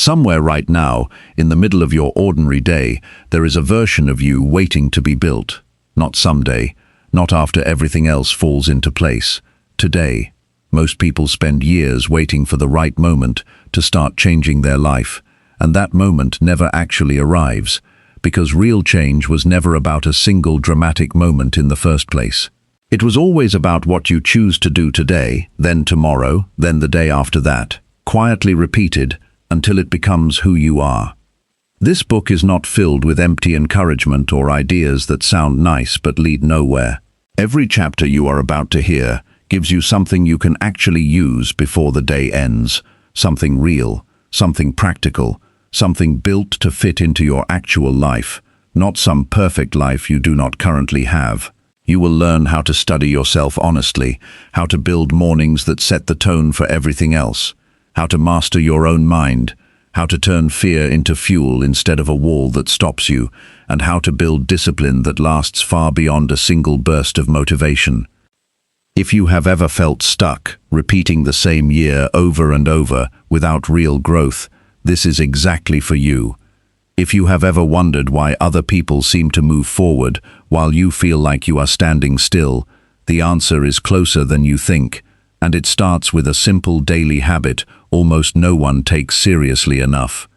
Somewhere right now, in the middle of your ordinary day, there is a version of you waiting to be built. Not someday, not after everything else falls into place. Today. Most people spend years waiting for the right moment to start changing their life, and that moment never actually arrives, because real change was never about a single dramatic moment in the first place. It was always about what you choose to do today, then tomorrow, then the day after that, quietly repeated until it becomes who you are. This book is not filled with empty encouragement or ideas that sound nice but lead nowhere. Every chapter you are about to hear gives you something you can actually use before the day ends, something real, something practical, something built to fit into your actual life, not some perfect life you do not currently have. You will learn how to study yourself honestly, how to build mornings that set the tone for everything else, how to master your own mind, how to turn fear into fuel instead of a wall that stops you, and how to build discipline that lasts far beyond a single burst of motivation. If you have ever felt stuck, repeating the same year over and over without real growth, this is exactly for you. If you have ever wondered why other people seem to move forward while you feel like you are standing still, the answer is closer than you think, and it starts with a simple daily habit almost no one takes seriously enough.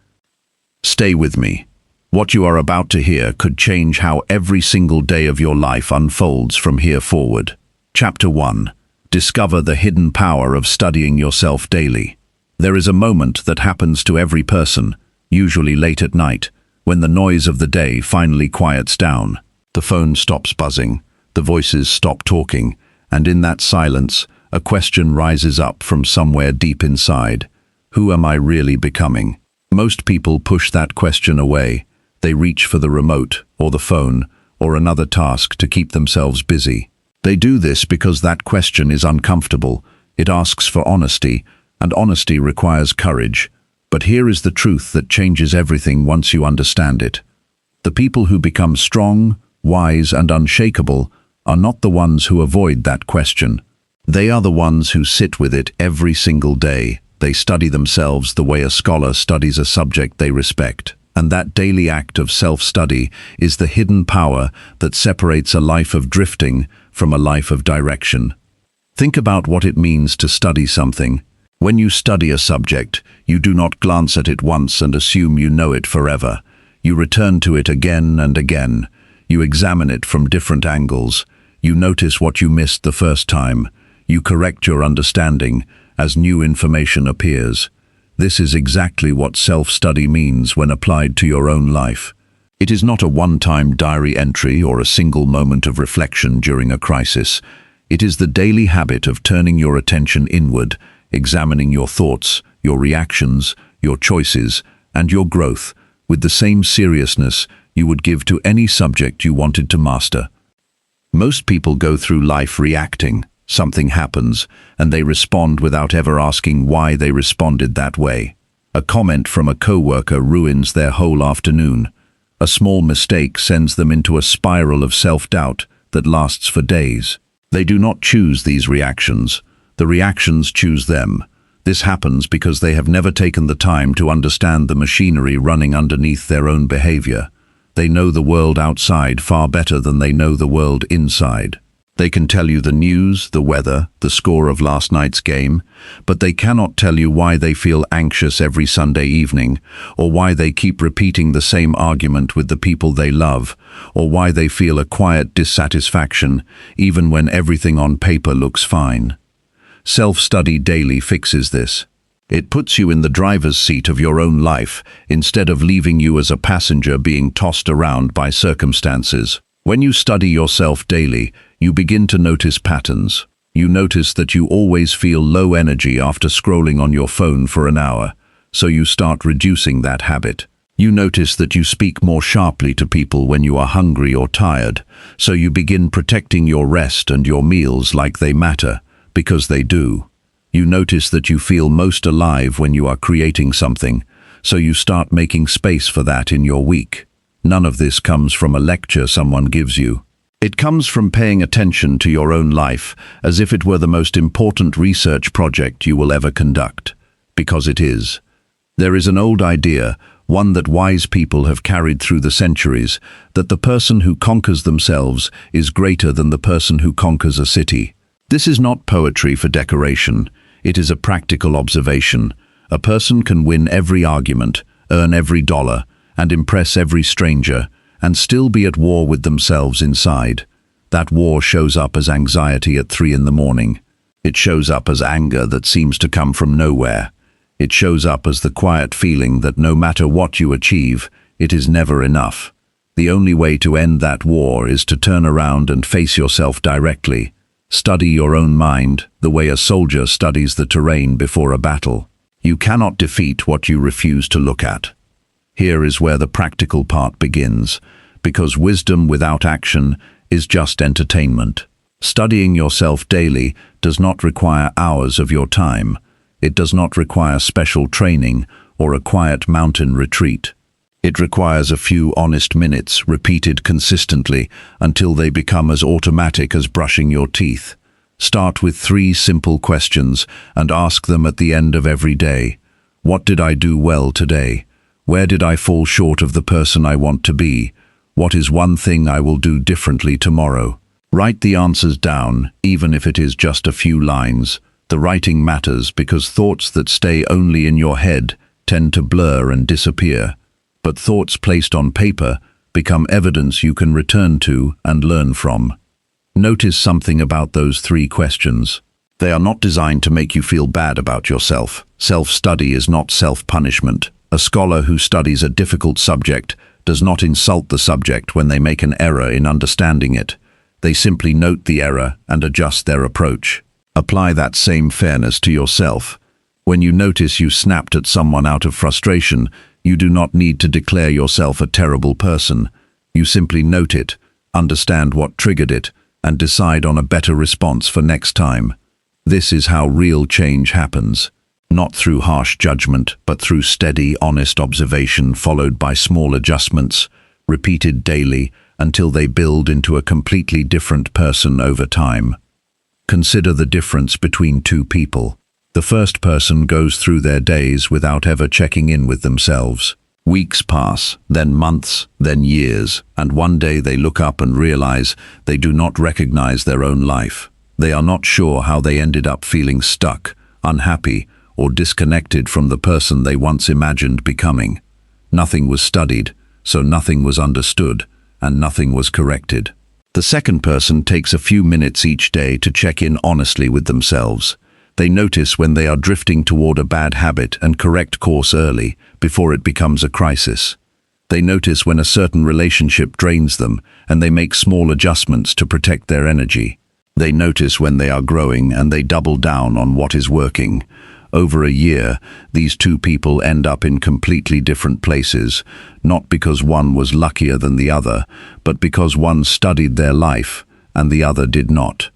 Stay with me. What you are about to hear could change how every single day of your life unfolds from here forward. Chapter 1. Discover the hidden power of studying yourself daily. There is a moment that happens to every person, usually late at night, when the noise of the day finally quiets down. The phone stops buzzing, the voices stop talking, and in that silence, a question rises up from somewhere deep inside. Who am I really becoming? Most people push that question away. They reach for the remote, or the phone, or another task to keep themselves busy. They do this because that question is uncomfortable. It asks for honesty, and honesty requires courage. But here is the truth that changes everything once you understand it. The people who become strong, wise, and unshakable are not the ones who avoid that question. They are the ones who sit with it every single day. They study themselves the way a scholar studies a subject they respect. And that daily act of self-study is the hidden power that separates a life of drifting from a life of direction. Think about what it means to study something. When you study a subject, you do not glance at it once and assume you know it forever. You return to it again and again. You examine it from different angles. You notice what you missed the first time. You correct your understanding as new information appears. This is exactly what self-study means when applied to your own life. It is not a one-time diary entry or a single moment of reflection during a crisis. It is the daily habit of turning your attention inward, examining your thoughts, your reactions, your choices, and your growth with the same seriousness you would give to any subject you wanted to master. Most people go through life reacting. Something happens, and they respond without ever asking why they responded that way. A comment from a coworker ruins their whole afternoon. A small mistake sends them into a spiral of self-doubt that lasts for days. They do not choose these reactions. The reactions choose them. This happens because they have never taken the time to understand the machinery running underneath their own behavior. They know the world outside far better than they know the world inside. They can tell you the news, the weather, the score of last night's game, but they cannot tell you why they feel anxious every Sunday evening, or why they keep repeating the same argument with the people they love, or why they feel a quiet dissatisfaction even when everything on paper looks fine. Self-study daily fixes this. It puts you in the driver's seat of your own life instead of leaving you as a passenger being tossed around by circumstances. When you study yourself daily, you begin to notice patterns. You notice that you always feel low energy after scrolling on your phone for an hour, so you start reducing that habit. You notice that you speak more sharply to people when you are hungry or tired, so you begin protecting your rest and your meals like they matter, because they do. You notice that you feel most alive when you are creating something, so you start making space for that in your week. None of this comes from a lecture someone gives you. It comes from paying attention to your own life as if it were the most important research project you will ever conduct, because it is. There is an old idea, one that wise people have carried through the centuries, that the person who conquers themselves is greater than the person who conquers a city. This is not poetry for decoration. It is a practical observation. A person can win every argument, earn every dollar, and impress every stranger, and still be at war with themselves inside. That war shows up as anxiety at 3 in the morning. It shows up as anger that seems to come from nowhere. It shows up as the quiet feeling that no matter what you achieve, it is never enough. The only way to end that war is to turn around and face yourself directly. Study your own mind the way a soldier studies the terrain before a battle. You cannot defeat what you refuse to look at. Here is where the practical part begins, because wisdom without action is just entertainment. Studying yourself daily does not require hours of your time. It does not require special training or a quiet mountain retreat. It requires a few honest minutes repeated consistently until they become as automatic as brushing your teeth. Start with 3 simple questions and ask them at the end of every day. What did I do well today? Where did I fall short of the person I want to be? What is one thing I will do differently tomorrow? Write the answers down, even if it is just a few lines. The writing matters because thoughts that stay only in your head tend to blur and disappear. But thoughts placed on paper become evidence you can return to and learn from. Notice something about those 3 questions. They are not designed to make you feel bad about yourself. Self-study is not self-punishment. A scholar who studies a difficult subject does not insult the subject when they make an error in understanding it. They simply note the error and adjust their approach. Apply that same fairness to yourself. When you notice you snapped at someone out of frustration, you do not need to declare yourself a terrible person. You simply note it, understand what triggered it, and decide on a better response for next time. This is how real change happens. Not through harsh judgment, but through steady, honest observation followed by small adjustments, repeated daily until they build into a completely different person over time. Consider the difference between 2 people. The first person goes through their days without ever checking in with themselves. Weeks pass, then months, then years, and one day they look up and realize they do not recognize their own life. They are not sure how they ended up feeling stuck, unhappy, or disconnected from the person they once imagined becoming. Nothing was studied, so nothing was understood, and nothing was corrected. The second person takes a few minutes each day to check in honestly with themselves. They notice when they are drifting toward a bad habit and correct course early, before it becomes a crisis. They notice when a certain relationship drains them, and they make small adjustments to protect their energy. They notice when they are growing, and they double down on what is working. Over a year, these 2 people end up in completely different places, not because one was luckier than the other, but because one studied their life and the other did not.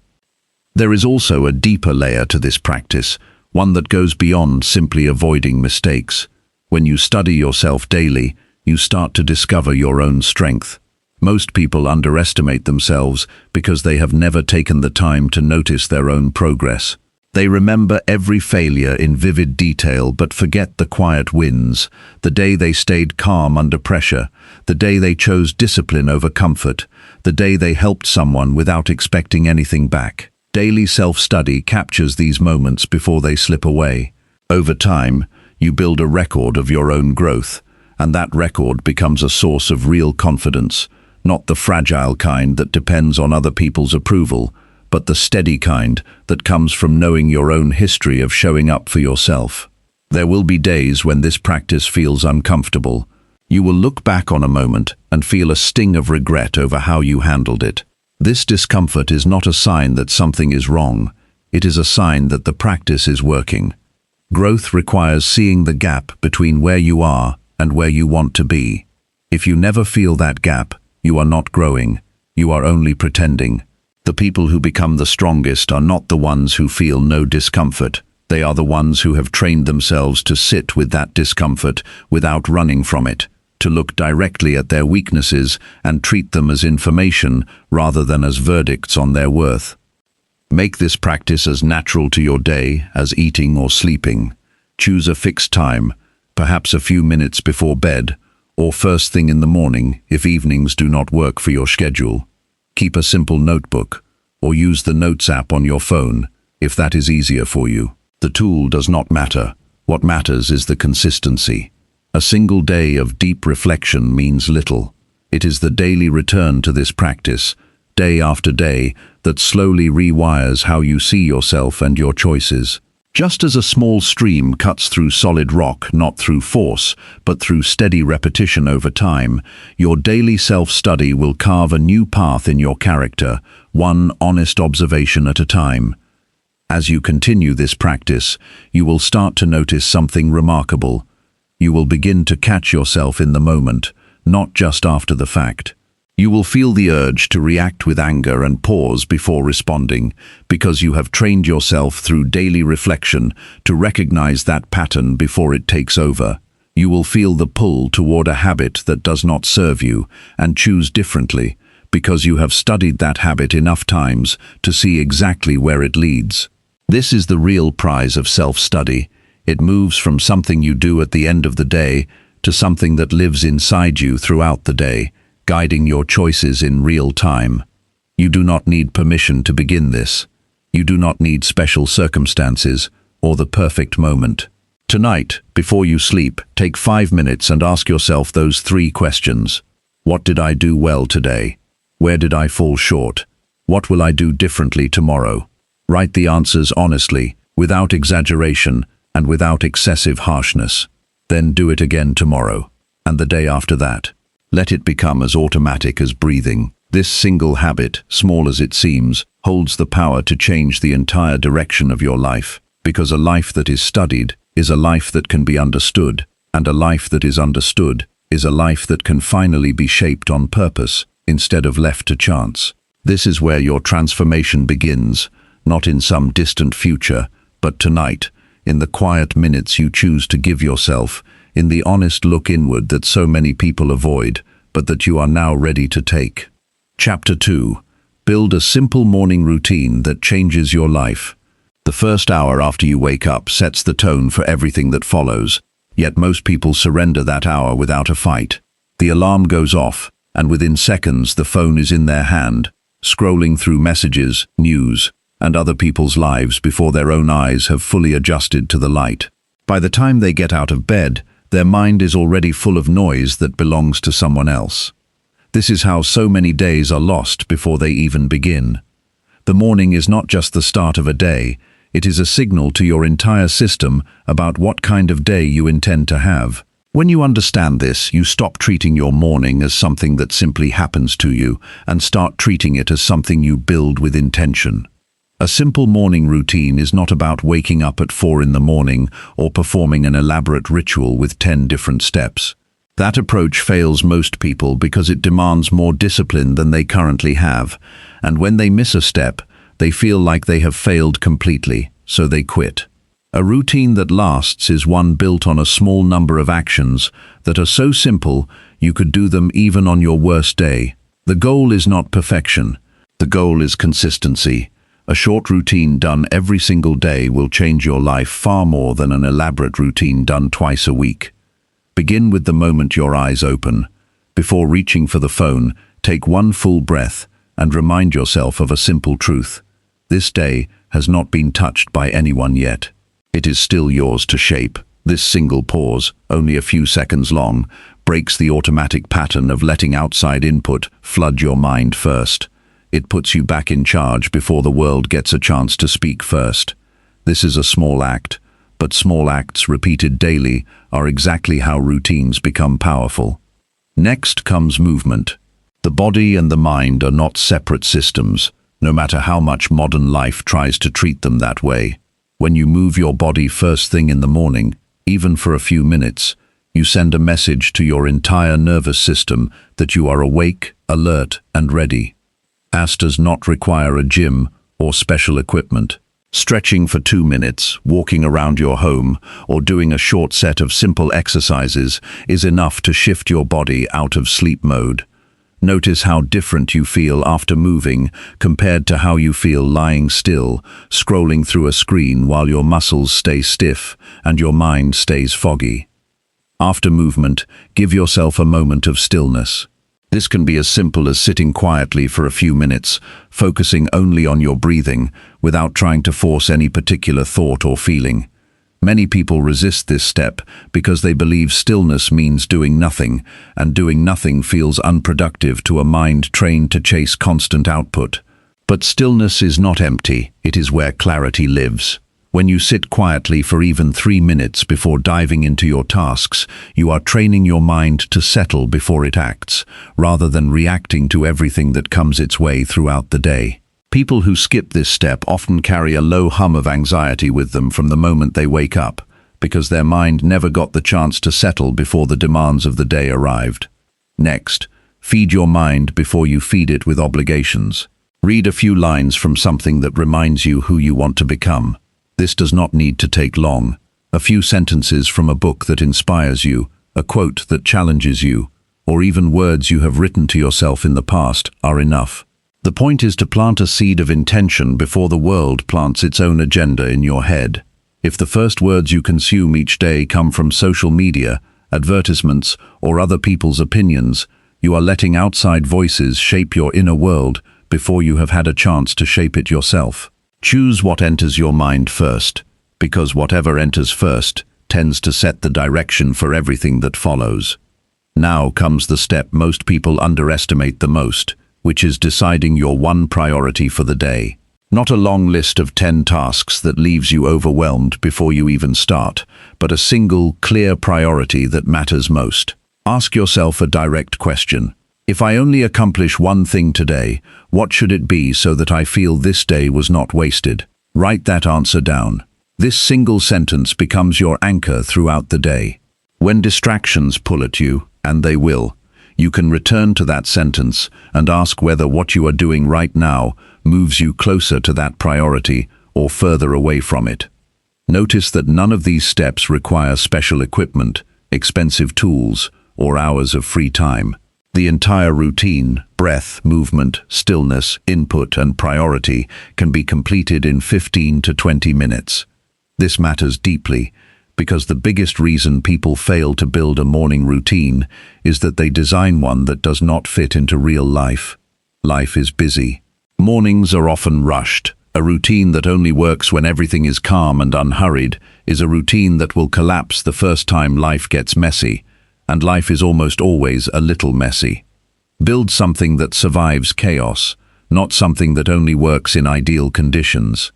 There is also a deeper layer to this practice, one that goes beyond simply avoiding mistakes. When you study yourself daily, you start to discover your own strength. Most people underestimate themselves because they have never taken the time to notice their own progress. They remember every failure in vivid detail but forget the quiet wins, the day they stayed calm under pressure, the day they chose discipline over comfort, the day they helped someone without expecting anything back. Daily self-study captures these moments before they slip away. Over time, you build a record of your own growth, and that record becomes a source of real confidence, not the fragile kind that depends on other people's approval, but the steady kind that comes from knowing your own history of showing up for yourself. There will be days when this practice feels uncomfortable. You will look back on a moment and feel a sting of regret over how you handled it. This discomfort is not a sign that something is wrong. It is a sign that the practice is working. Growth requires seeing the gap between where you are and where you want to be. If you never feel that gap, you are not growing. You are only pretending. The people who become the strongest are not the ones who feel no discomfort. They are the ones who have trained themselves to sit with that discomfort without running from it, to look directly at their weaknesses and treat them as information rather than as verdicts on their worth. Make this practice as natural to your day as eating or sleeping. Choose a fixed time. perhaps a few minutes before bed, or first thing in the morning if evenings do not work for your schedule. Keep a simple notebook, or use the Notes app on your phone if that is easier for you. The tool does not matter. What matters is the consistency. A single day of deep reflection means little. It is the daily return to this practice, day after day, that slowly rewires how you see yourself and your choices. Just as a small stream cuts through solid rock, not through force, but through steady repetition over time, your daily self-study will carve a new path in your character, one honest observation at a time. As you continue this practice, you will start to notice something remarkable. You will begin to catch yourself in the moment, not just after the fact. You will feel the urge to react with anger and pause before responding, because you have trained yourself through daily reflection to recognize that pattern before it takes over. You will feel the pull toward a habit that does not serve you and choose differently, because you have studied that habit enough times to see exactly where it leads. This is the real prize of self-study. It moves from something you do at the end of the day to something that lives inside you throughout the day, guiding your choices in real time. You do not need permission to begin this. You do not need special circumstances or the perfect moment. Tonight, before you sleep, take 5 minutes and ask yourself those 3 questions. What did I do well today? Where did I fall short? What will I do differently tomorrow? Write the answers honestly, without exaggeration and without excessive harshness. Then do it again tomorrow, and the day after that. Let it become as automatic as breathing. This single habit, small as it seems, holds the power to change the entire direction of your life, because a life that is studied is a life that can be understood, and a life that is understood is a life that can finally be shaped on purpose instead of left to chance. This is where your transformation begins, not in some distant future, but tonight, in the quiet minutes you choose to give yourself, in the honest look inward that so many people avoid, but that you are now ready to take. Chapter 2. Build a simple morning routine that changes your life. The first hour after you wake up sets the tone for everything that follows, yet most people surrender that hour without a fight. The alarm goes off, and within seconds the phone is in their hand, scrolling through messages, news, and other people's lives before their own eyes have fully adjusted to the light. By the time they get out of bed, their mind is already full of noise that belongs to someone else. This is how so many days are lost before they even begin. The morning is not just the start of a day, it is a signal to your entire system about what kind of day you intend to have. When you understand this, you stop treating your morning as something that simply happens to you and start treating it as something you build with intention. A simple morning routine is not about waking up at 4 in the morning or performing an elaborate ritual with 10 different steps. That approach fails most people because it demands more discipline than they currently have, and when they miss a step, they feel like they have failed completely, so they quit. A routine that lasts is one built on a small number of actions that are so simple you could do them even on your worst day. The goal is not perfection. The goal is consistency. A short routine done every single day will change your life far more than an elaborate routine done twice a week. Begin with the moment your eyes open. Before reaching for the phone, take one full breath and remind yourself of a simple truth. This day has not been touched by anyone yet. It is still yours to shape. This single pause, only a few seconds long, breaks the automatic pattern of letting outside input flood your mind first. It puts you back in charge before the world gets a chance to speak first. This is a small act, but small acts repeated daily are exactly how routines become powerful. Next comes movement. The body and the mind are not separate systems, no matter how much modern life tries to treat them that way. When you move your body first thing in the morning, even for a few minutes, you send a message to your entire nervous system that you are awake, alert, and ready. This does not require a gym or special equipment. Stretching for 2 minutes, walking around your home, or doing a short set of simple exercises is enough to shift your body out of sleep mode. Notice how different you feel after moving compared to how you feel lying still, scrolling through a screen while your muscles stay stiff and your mind stays foggy. After movement, give yourself a moment of stillness. This can be as simple as sitting quietly for a few minutes, focusing only on your breathing, without trying to force any particular thought or feeling. Many people resist this step because they believe stillness means doing nothing, and doing nothing feels unproductive to a mind trained to chase constant output. But stillness is not empty, it is where clarity lives. When you sit quietly for even 3 minutes before diving into your tasks, you are training your mind to settle before it acts, rather than reacting to everything that comes its way throughout the day. People who skip this step often carry a low hum of anxiety with them from the moment they wake up, because their mind never got the chance to settle before the demands of the day arrived. Next, feed your mind before you feed it with obligations. Read a few lines from something that reminds you who you want to become. This does not need to take long. A few sentences from a book that inspires you, a quote that challenges you, or even words you have written to yourself in the past are enough. The point is to plant a seed of intention before the world plants its own agenda in your head. If the first words you consume each day come from social media, advertisements, or other people's opinions, you are letting outside voices shape your inner world before you have had a chance to shape it yourself. Choose what enters your mind first, because whatever enters first tends to set the direction for everything that follows. Now comes the step most people underestimate the most, which is deciding your one priority for the day. Not a long list of 10 tasks that leaves you overwhelmed before you even start, but a single, clear priority that matters most. Ask yourself a direct question. If I only accomplish one thing today, what should it be so that I feel this day was not wasted? Write that answer down. This single sentence becomes your anchor throughout the day. When distractions pull at you, and they will, you can return to that sentence and ask whether what you are doing right now moves you closer to that priority or further away from it. Notice that none of these steps require special equipment, expensive tools, or hours of free time. The entire routine, breath, movement, stillness, input, and priority can be completed in 15 to 20 minutes. This matters deeply because the biggest reason people fail to build a morning routine is that they design one that does not fit into real life. Life is busy. Mornings are often rushed. A routine that only works when everything is calm and unhurried is a routine that will collapse the first time life gets messy. And life is almost always a little messy. Build something that survives chaos, not something that only works in ideal conditions.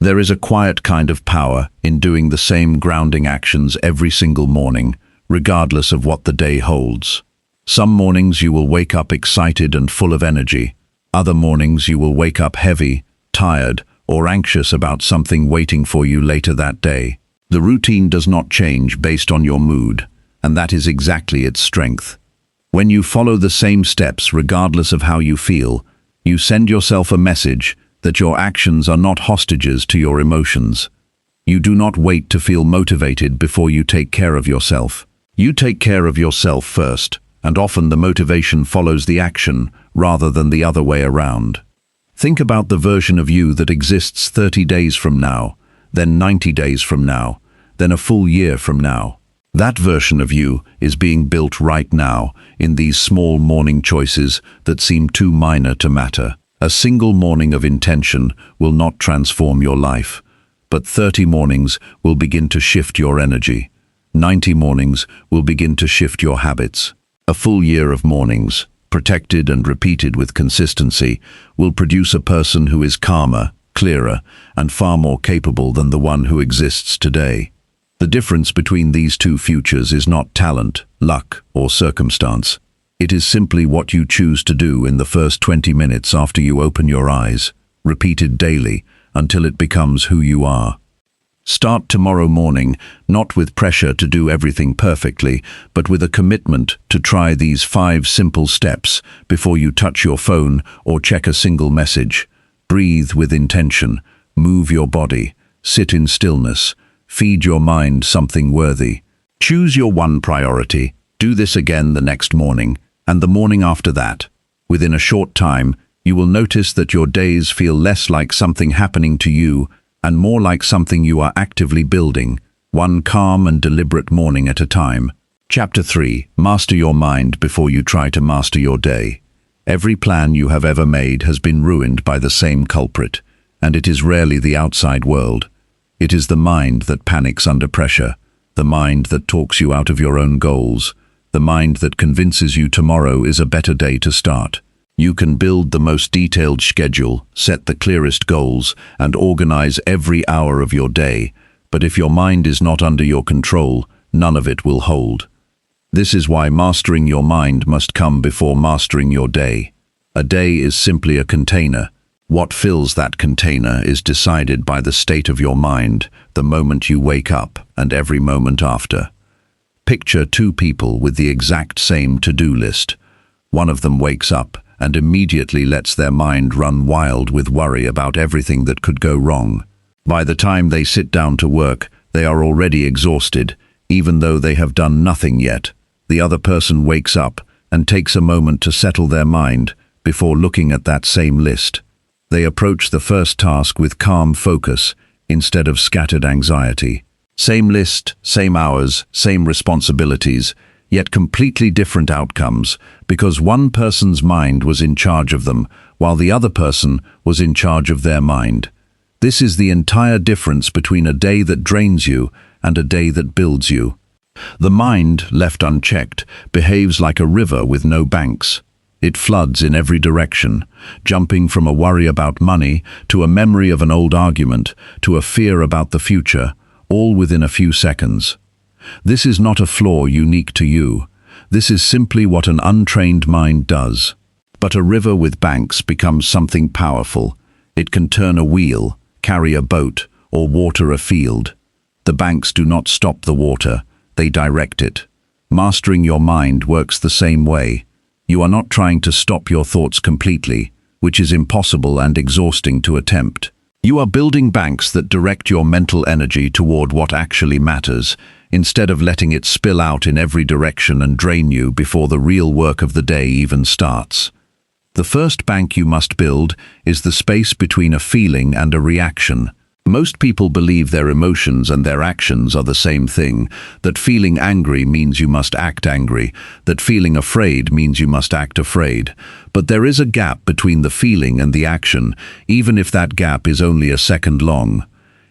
There is a quiet kind of power in doing the same grounding actions every single morning, regardless of what the day holds. Some mornings you will wake up excited and full of energy. Other mornings you will wake up heavy, tired, or anxious about something waiting for you later that day. The routine does not change based on your mood, and that is exactly its strength. When you follow the same steps regardless of how you feel, you send yourself a message that your actions are not hostages to your emotions. You do not wait to feel motivated before you take care of yourself. You take care of yourself first, and often the motivation follows the action rather than the other way around. Think about the version of you that exists 30 days from now, then 90 days from now, then a full year from now. That version of you is being built right now in these small morning choices that seem too minor to matter. A single morning of intention will not transform your life, but 30 mornings will begin to shift your energy. 90 mornings will begin to shift your habits. A full year of mornings, protected and repeated with consistency, will produce a person who is calmer, clearer, and far more capable than the one who exists today. The difference between these two futures is not talent, luck, or circumstance. It is simply what you choose to do in the first 20 minutes after you open your eyes, repeated daily until it becomes who you are. Start tomorrow morning, not with pressure to do everything perfectly, but with a commitment to try these 5 simple steps before you touch your phone or check a single message. Breathe with intention, move your body, sit in stillness, feed your mind something worthy. Choose your one priority. Do this again the next morning, and the morning after that. Within a short time, you will notice that your days feel less like something happening to you and more like something you are actively building, one calm and deliberate morning at a time. Chapter 3. Master your mind before you try to master your day. Every plan you have ever made has been ruined by the same culprit, and it is rarely the outside world. It is the mind that panics under pressure, the mind that talks you out of your own goals, the mind that convinces you tomorrow is a better day to start. You can build the most detailed schedule, set the clearest goals, and organize every hour of your day, but if your mind is not under your control, none of it will hold. This is why mastering your mind must come before mastering your day. A day is simply a container. What fills that container is decided by the state of your mind, the moment you wake up and every moment after. Picture two people with the exact same to-do list. One of them wakes up and immediately lets their mind run wild with worry about everything that could go wrong. By the time they sit down to work, they are already exhausted, even though they have done nothing yet. The other person wakes up and takes a moment to settle their mind before looking at that same list. They approach the first task with calm focus instead of scattered anxiety. Same list, same hours, same responsibilities, yet completely different outcomes because one person's mind was in charge of them while the other person was in charge of their mind. This is the entire difference between a day that drains you and a day that builds you. The mind, left unchecked, behaves like a river with no banks. It floods in every direction, jumping from a worry about money to a memory of an old argument to a fear about the future, all within a few seconds. This is not a flaw unique to you. This is simply what an untrained mind does. But a river with banks becomes something powerful. It can turn a wheel, carry a boat, or water a field. The banks do not stop the water. They direct it. Mastering your mind works the same way. You are not trying to stop your thoughts completely, which is impossible and exhausting to attempt. You are building banks that direct your mental energy toward what actually matters, instead of letting it spill out in every direction and drain you before the real work of the day even starts. The first bank you must build is the space between a feeling and a reaction. Most people believe their emotions and their actions are the same thing, that feeling angry means you must act angry, that feeling afraid means you must act afraid. But there is a gap between the feeling and the action, even if that gap is only a second long.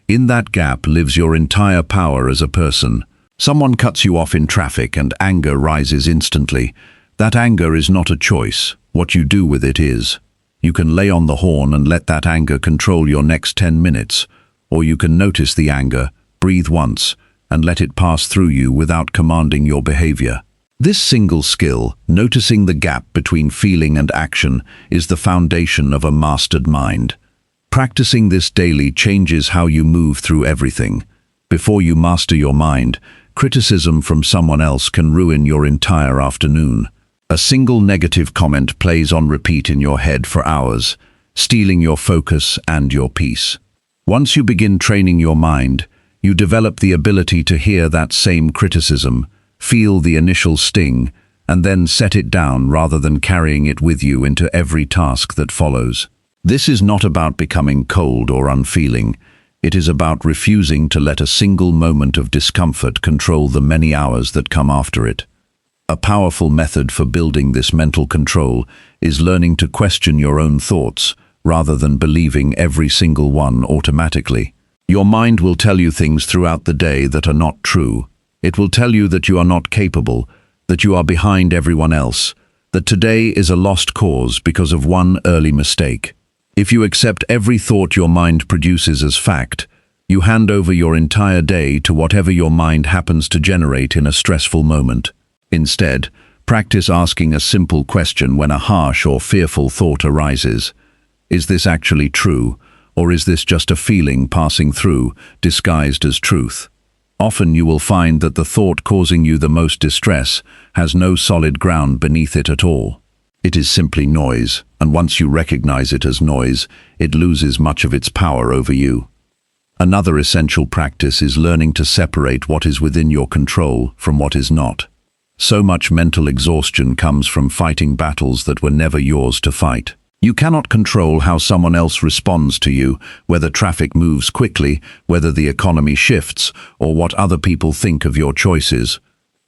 In that gap lives your entire power as a person. Someone cuts you off in traffic and anger rises instantly. That anger is not a choice. What you do with it is. You can lay on the horn and let that anger control your next 10 minutes. Or you can notice the anger, breathe once, and let it pass through you without commanding your behavior. This single skill, noticing the gap between feeling and action, is the foundation of a mastered mind. Practicing this daily changes how you move through everything. Before you master your mind, criticism from someone else can ruin your entire afternoon. A single negative comment plays on repeat in your head for hours, stealing your focus and your peace. Once you begin training your mind, you develop the ability to hear that same criticism, feel the initial sting, and then set it down rather than carrying it with you into every task that follows. This is not about becoming cold or unfeeling. It is about refusing to let a single moment of discomfort control the many hours that come after it. A powerful method for building this mental control is learning to question your own thoughts, rather than believing every single one automatically. Your mind will tell you things throughout the day that are not true. It will tell you that you are not capable, that you are behind everyone else, that today is a lost cause because of one early mistake. If you accept every thought your mind produces as fact, you hand over your entire day to whatever your mind happens to generate in a stressful moment. Instead, practice asking a simple question when a harsh or fearful thought arises. Is this actually true, or is this just a feeling passing through, disguised as truth? Often you will find that the thought causing you the most distress has no solid ground beneath it at all. It is simply noise, and once you recognize it as noise, it loses much of its power over you. Another essential practice is learning to separate what is within your control from what is not. So much mental exhaustion comes from fighting battles that were never yours to fight. You cannot control how someone else responds to you, whether traffic moves quickly, whether the economy shifts, or what other people think of your choices.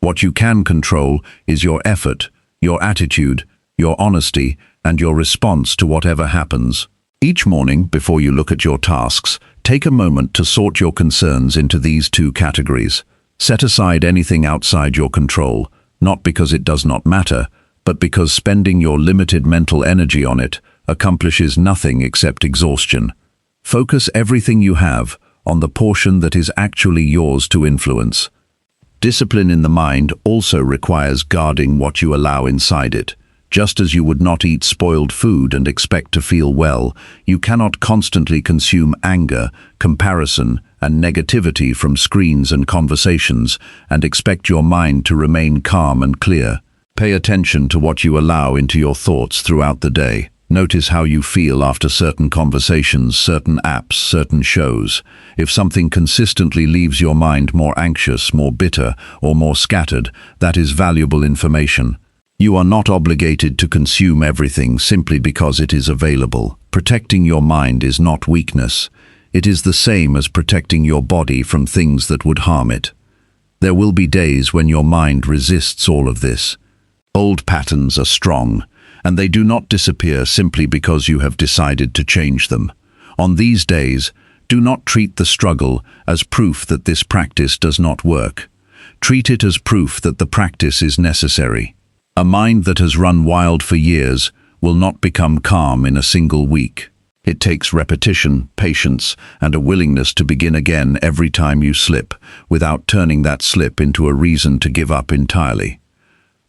What you can control is your effort, your attitude, your honesty, and your response to whatever happens. Each morning, before you look at your tasks, take a moment to sort your concerns into these two categories. Set aside anything outside your control, not because it does not matter, but because spending your limited mental energy on it accomplishes nothing except exhaustion. Focus everything you have on the portion that is actually yours to influence. Discipline in the mind also requires guarding what you allow inside it. Just as you would not eat spoiled food and expect to feel well, you cannot constantly consume anger, comparison, and negativity from screens and conversations and expect your mind to remain calm and clear. Pay attention to what you allow into your thoughts throughout the day. Notice how you feel after certain conversations, certain apps, certain shows. If something consistently leaves your mind more anxious, more bitter, or more scattered, that is valuable information. You are not obligated to consume everything simply because it is available. Protecting your mind is not weakness. It is the same as protecting your body from things that would harm it. There will be days when your mind resists all of this. Old patterns are strong, and they do not disappear simply because you have decided to change them. On these days, do not treat the struggle as proof that this practice does not work. Treat it as proof that the practice is necessary. A mind that has run wild for years will not become calm in a single week. It takes repetition, patience, and a willingness to begin again every time you slip, without turning that slip into a reason to give up entirely.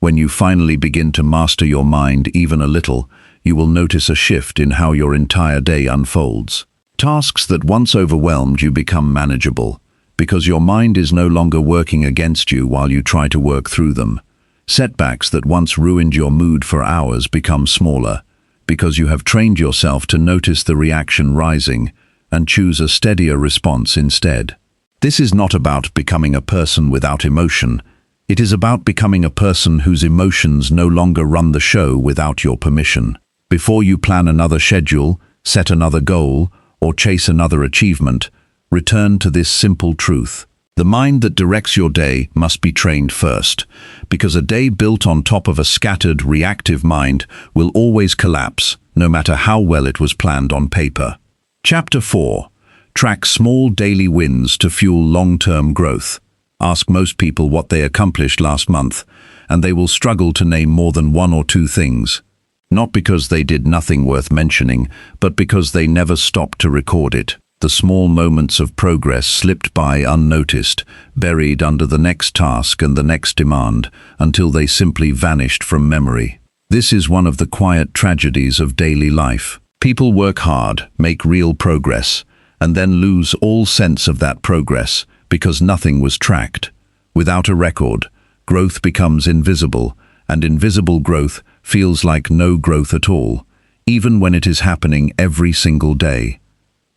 When you finally begin to master your mind even a little, you will notice a shift in how your entire day unfolds. Tasks that once overwhelmed you become manageable, because your mind is no longer working against you while you try to work through them. Setbacks that once ruined your mood for hours become smaller, because you have trained yourself to notice the reaction rising and choose a steadier response instead. This is not about becoming a person without emotion. It is about becoming a person whose emotions no longer run the show without your permission. Before you plan another schedule, set another goal, or chase another achievement, return to this simple truth. The mind that directs your day must be trained first, because a day built on top of a scattered, reactive mind will always collapse, no matter how well it was planned on paper. Chapter 4. Track small daily wins to fuel long-term growth. Ask most people what they accomplished last month, and they will struggle to name more than one or two things. Not because they did nothing worth mentioning, but because they never stopped to record it. The small moments of progress slipped by unnoticed, buried under the next task and the next demand, until they simply vanished from memory. This is one of the quiet tragedies of daily life. People work hard, make real progress, and then lose all sense of that progress because nothing was tracked. Without a record, growth becomes invisible, and invisible growth feels like no growth at all, even when it is happening every single day.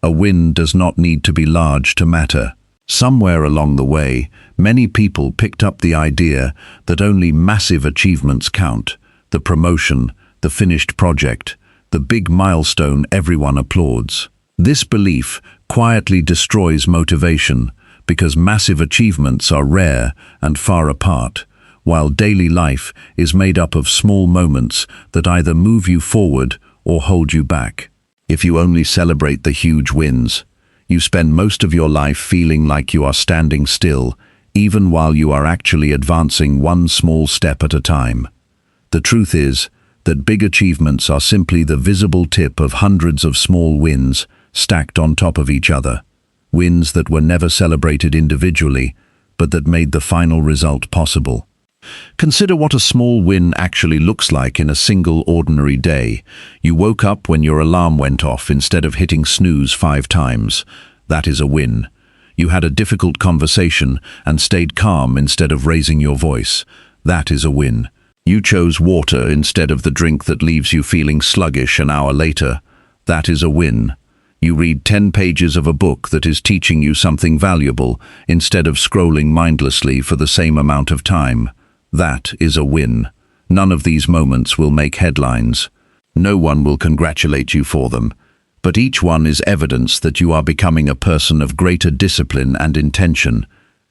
A win does not need to be large to matter. Somewhere along the way, many people picked up the idea that only massive achievements count: the promotion, the finished project, the big milestone everyone applauds. This belief quietly destroys motivation, because massive achievements are rare and far apart, while daily life is made up of small moments that either move you forward or hold you back. If you only celebrate the huge wins, you spend most of your life feeling like you are standing still, even while you are actually advancing one small step at a time. The truth is that big achievements are simply the visible tip of hundreds of small wins stacked on top of each other. Wins that were never celebrated individually, but that made the final result possible. Consider what a small win actually looks like in a single ordinary day. You woke up when your alarm went off instead of hitting snooze 5 times. That is a win. You had a difficult conversation and stayed calm instead of raising your voice. That is a win. You chose water instead of the drink that leaves you feeling sluggish an hour later. That is a win. You read 10 pages of a book that is teaching you something valuable instead of scrolling mindlessly for the same amount of time. That is a win. None of these moments will make headlines. No one will congratulate you for them. But each one is evidence that you are becoming a person of greater discipline and intention.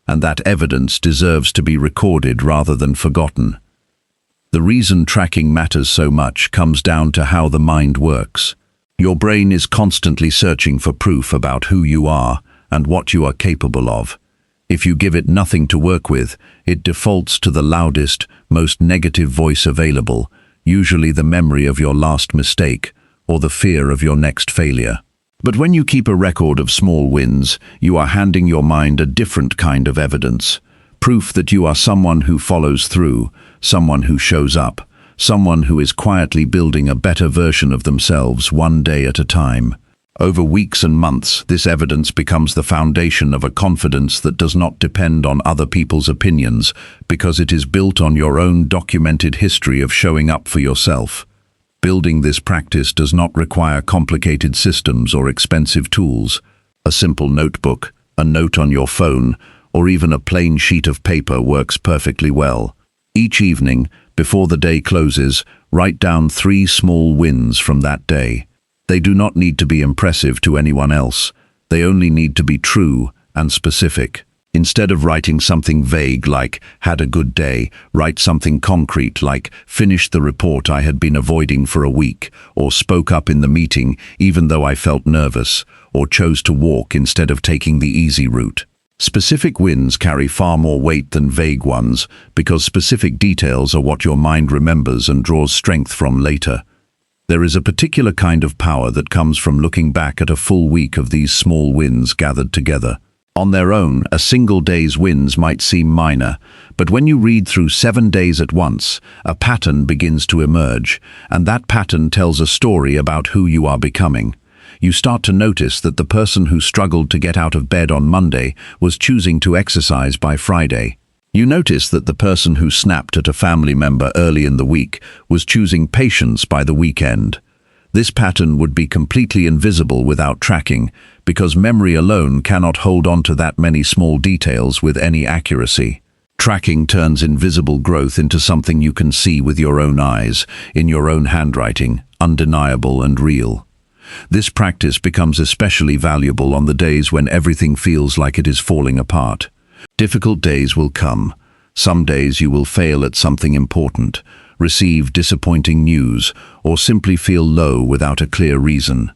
and that evidence deserves to be recorded rather than forgotten. The reason tracking matters so much comes down to how the mind works. Your brain is constantly searching for proof about who you are and what you are capable of. If you give it nothing to work with, it defaults to the loudest, most negative voice available, usually the memory of your last mistake or the fear of your next failure. But when you keep a record of small wins, you are handing your mind a different kind of evidence. Proof that you are someone who follows through, someone who shows up, someone who is quietly building a better version of themselves one day at a time. Over weeks and months, this evidence becomes the foundation of a confidence that does not depend on other people's opinions, because it is built on your own documented history of showing up for yourself. Building this practice does not require complicated systems or expensive tools. A simple notebook, a note on your phone, or even a plain sheet of paper works perfectly well. Each evening, before the day closes, write down 3 small wins from that day. They do not need to be impressive to anyone else. They only need to be true and specific. Instead of writing something vague like, "had a good day," write something concrete like, "finished the report I had been avoiding for a week," or "spoke up in the meeting even though I felt nervous," or "chose to walk instead of taking the easy route." Specific wins carry far more weight than vague ones, because specific details are what your mind remembers and draws strength from later. There is a particular kind of power that comes from looking back at a full week of these small wins gathered together. On their own, a single day's wins might seem minor, but when you read through 7 days at once, a pattern begins to emerge, and that pattern tells a story about who you are becoming. You start to notice that the person who struggled to get out of bed on Monday was choosing to exercise by Friday. You notice that the person who snapped at a family member early in the week was choosing patience by the weekend. This pattern would be completely invisible without tracking, because memory alone cannot hold on to that many small details with any accuracy. Tracking turns invisible growth into something you can see with your own eyes, in your own handwriting, undeniable and real. This practice becomes especially valuable on the days when everything feels like it is falling apart. Difficult days will come. Some days you will fail at something important, receive disappointing news, or simply feel low without a clear reason.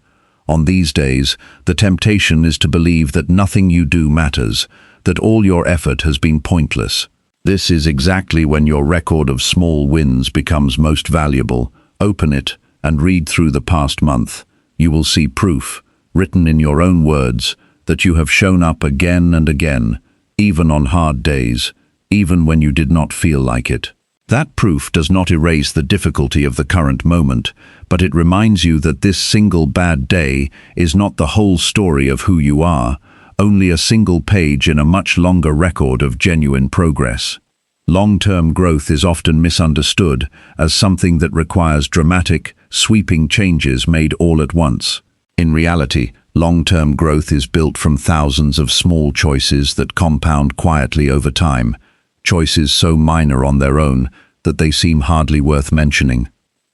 On these days, the temptation is to believe that nothing you do matters, that all your effort has been pointless. This is exactly when your record of small wins becomes most valuable. Open it and read through the past month. You will see proof, written in your own words, that you have shown up again and again, even on hard days, even when you did not feel like it. That proof does not erase the difficulty of the current moment, but it reminds you that this single bad day is not the whole story of who you are, only a single page in a much longer record of genuine progress. Long-term growth is often misunderstood as something that requires dramatic, sweeping changes made all at once. In reality, long-term growth is built from thousands of small choices that compound quietly over time, choices so minor on their own that they seem hardly worth mentioning.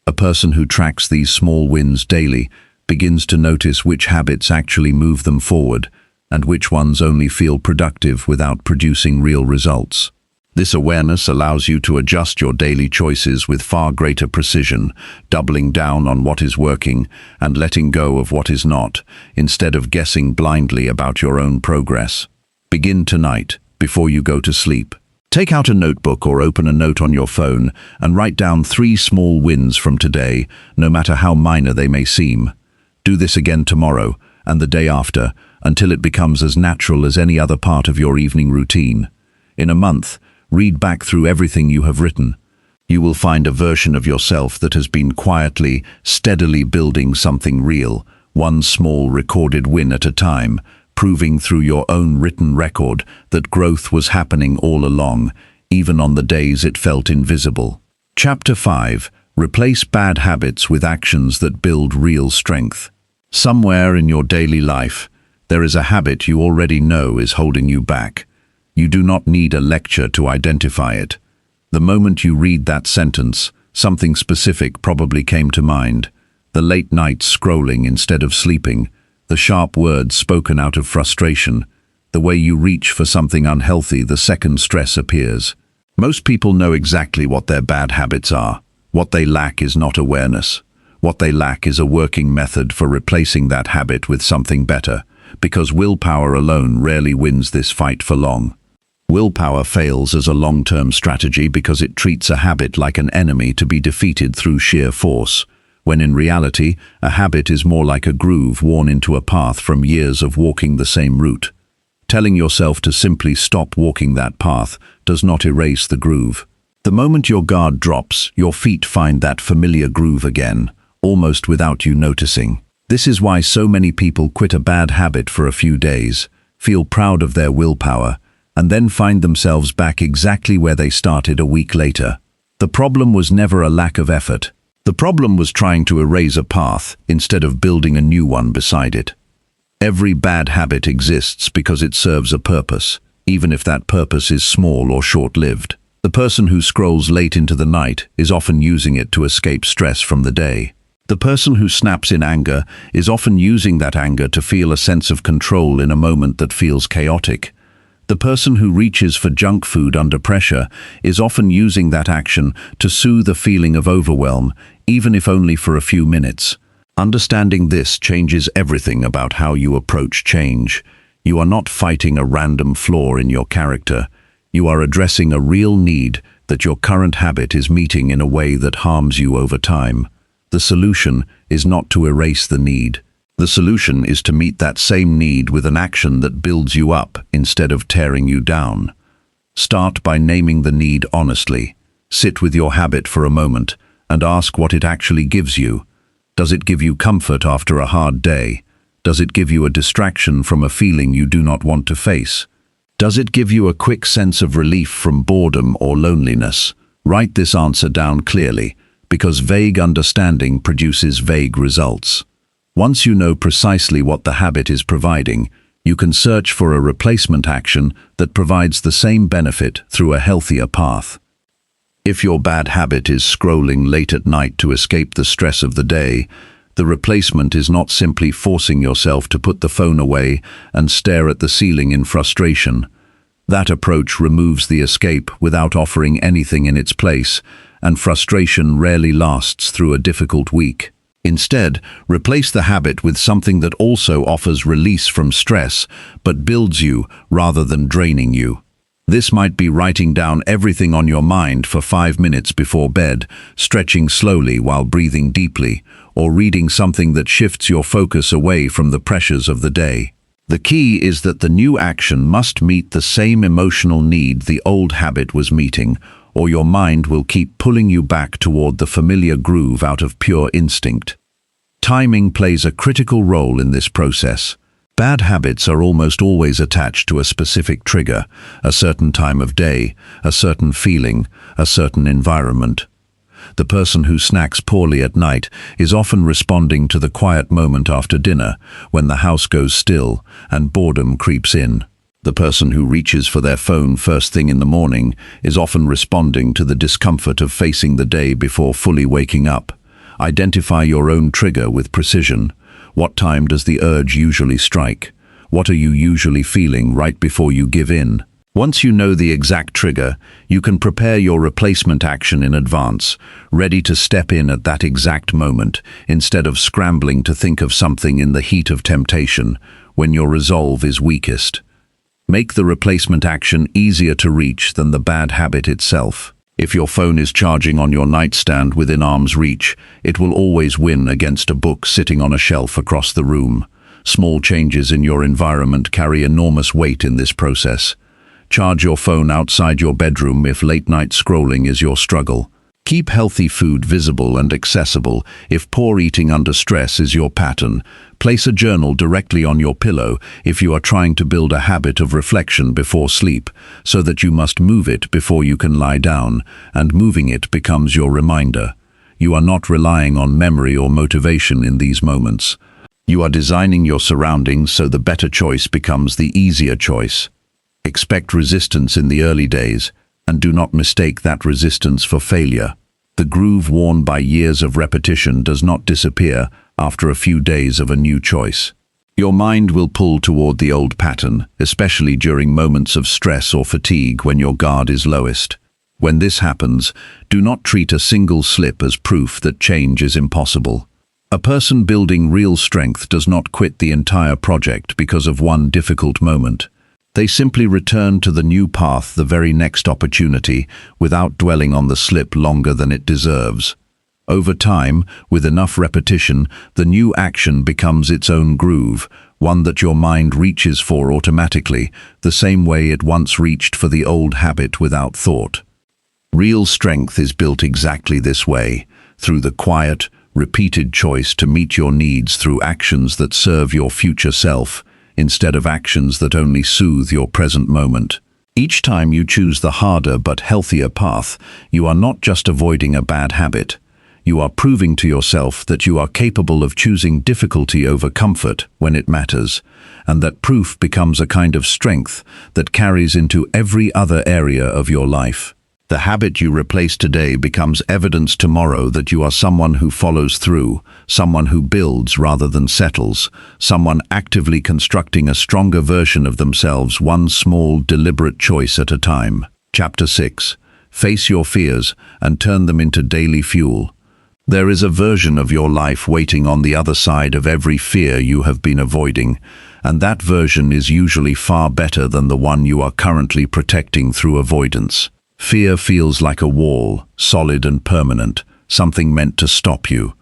A person who tracks these small wins daily begins to notice which habits actually move them forward and which ones only feel productive without producing real results. This awareness allows you to adjust your daily choices with far greater precision, doubling down on what is working and letting go of what is not, instead of guessing blindly about your own progress. Begin tonight, before you go to sleep. Take out a notebook or open a note on your phone and write down 3 small wins from today, no matter how minor they may seem. Do this again tomorrow and the day after, until it becomes as natural as any other part of your evening routine. In a month, read back through everything you have written. You will find a version of yourself that has been quietly, steadily building something real, one small recorded win at a time, proving through your own written record that growth was happening all along, even on the days it felt invisible. Chapter 5. Replace bad habits with actions that build real strength. Somewhere in your daily life, there is a habit you already know is holding you back. You do not need a lecture to identify it. The moment you read that sentence, something specific probably came to mind. The late nights scrolling instead of sleeping, the sharp words spoken out of frustration, The way you reach for something unhealthy the second stress appears. Most people know exactly what their bad habits are. What they lack is not awareness. What they lack is a working method for replacing that habit with something better, because willpower alone rarely wins this fight for long. Willpower fails as a long-term strategy because it treats a habit like an enemy to be defeated through sheer force, when in reality, a habit is more like a groove worn into a path from years of walking the same route. Telling yourself to simply stop walking that path does not erase the groove. The moment your guard drops, your feet find that familiar groove again, almost without you noticing. This is why so many people quit a bad habit for a few days, feel proud of their willpower, and then find themselves back exactly where they started a week later. The problem was never a lack of effort. The problem was trying to erase a path instead of building a new one beside it. Every bad habit exists because it serves a purpose, even if that purpose is small or short-lived. The person who scrolls late into the night is often using it to escape stress from the day. The person who snaps in anger is often using that anger to feel a sense of control in a moment that feels chaotic. The person who reaches for junk food under pressure is often using that action to soothe a feeling of overwhelm, even if only for a few minutes. Understanding this changes everything about how you approach change. You are not fighting a random flaw in your character. You are addressing a real need that your current habit is meeting in a way that harms you over time. The solution is not to erase the need. The solution is to meet that same need with an action that builds you up instead of tearing you down. Start by naming the need honestly. Sit with your habit for a moment and ask what it actually gives you. Does it give you comfort after a hard day? Does it give you a distraction from a feeling you do not want to face? Does it give you a quick sense of relief from boredom or loneliness? Write this answer down clearly, because vague understanding produces vague results. Once you know precisely what the habit is providing, you can search for a replacement action that provides the same benefit through a healthier path. If your bad habit is scrolling late at night to escape the stress of the day, the replacement is not simply forcing yourself to put the phone away and stare at the ceiling in frustration. That approach removes the escape without offering anything in its place, and frustration rarely lasts through a difficult week. Instead, replace the habit with something that also offers release from stress, but builds you rather than draining you. This might be writing down everything on your mind for 5 minutes before bed, stretching slowly while breathing deeply, or reading something that shifts your focus away from the pressures of the day. The key is that the new action must meet the same emotional need the old habit was meeting, or your mind will keep pulling you back toward the familiar groove out of pure instinct. Timing plays a critical role in this process. Bad habits are almost always attached to a specific trigger, a certain time of day, a certain feeling, a certain environment. The person who snacks poorly at night is often responding to the quiet moment after dinner, when the house goes still and boredom creeps in. The person who reaches for their phone first thing in the morning is often responding to the discomfort of facing the day before fully waking up. Identify your own trigger with precision. What time does the urge usually strike? What are you usually feeling right before you give in? Once you know the exact trigger, you can prepare your replacement action in advance, ready to step in at that exact moment, instead of scrambling to think of something in the heat of temptation, when your resolve is weakest. Make the replacement action easier to reach than the bad habit itself. If your phone is charging on your nightstand within arm's reach, it will always win against a book sitting on a shelf across the room. Small changes in your environment carry enormous weight in this process. Charge your phone outside your bedroom if late-night scrolling is your struggle. Keep healthy food visible and accessible if poor eating under stress is your pattern. Place a journal directly on your pillow if you are trying to build a habit of reflection before sleep, so that you must move it before you can lie down, and moving it becomes your reminder. You are not relying on memory or motivation in these moments. You are designing your surroundings so the better choice becomes the easier choice. Expect resistance in the early days, and do not mistake that resistance for failure. The groove worn by years of repetition does not disappear after a few days of a new choice. Your mind will pull toward the old pattern, especially during moments of stress or fatigue when your guard is lowest. When this happens, do not treat a single slip as proof that change is impossible. A person building real strength does not quit the entire project because of one difficult moment. They simply return to the new path the very next opportunity without dwelling on the slip longer than it deserves. Over time, with enough repetition, the new action becomes its own groove, one that your mind reaches for automatically, the same way it once reached for the old habit without thought. Real strength is built exactly this way, through the quiet, repeated choice to meet your needs through actions that serve your future self, instead of actions that only soothe your present moment. Each time you choose the harder but healthier path, you are not just avoiding a bad habit. You are proving to yourself that you are capable of choosing difficulty over comfort when it matters, and that proof becomes a kind of strength that carries into every other area of your life. The habit you replace today becomes evidence tomorrow that you are someone who follows through, someone who builds rather than settles, someone actively constructing a stronger version of themselves, one small, deliberate choice at a time. Chapter 6. Face your fears and turn them into daily fuel. There is a version of your life waiting on the other side of every fear you have been avoiding, and that version is usually far better than the one you are currently protecting through avoidance. Fear feels like a wall, solid and permanent, something meant to stop you.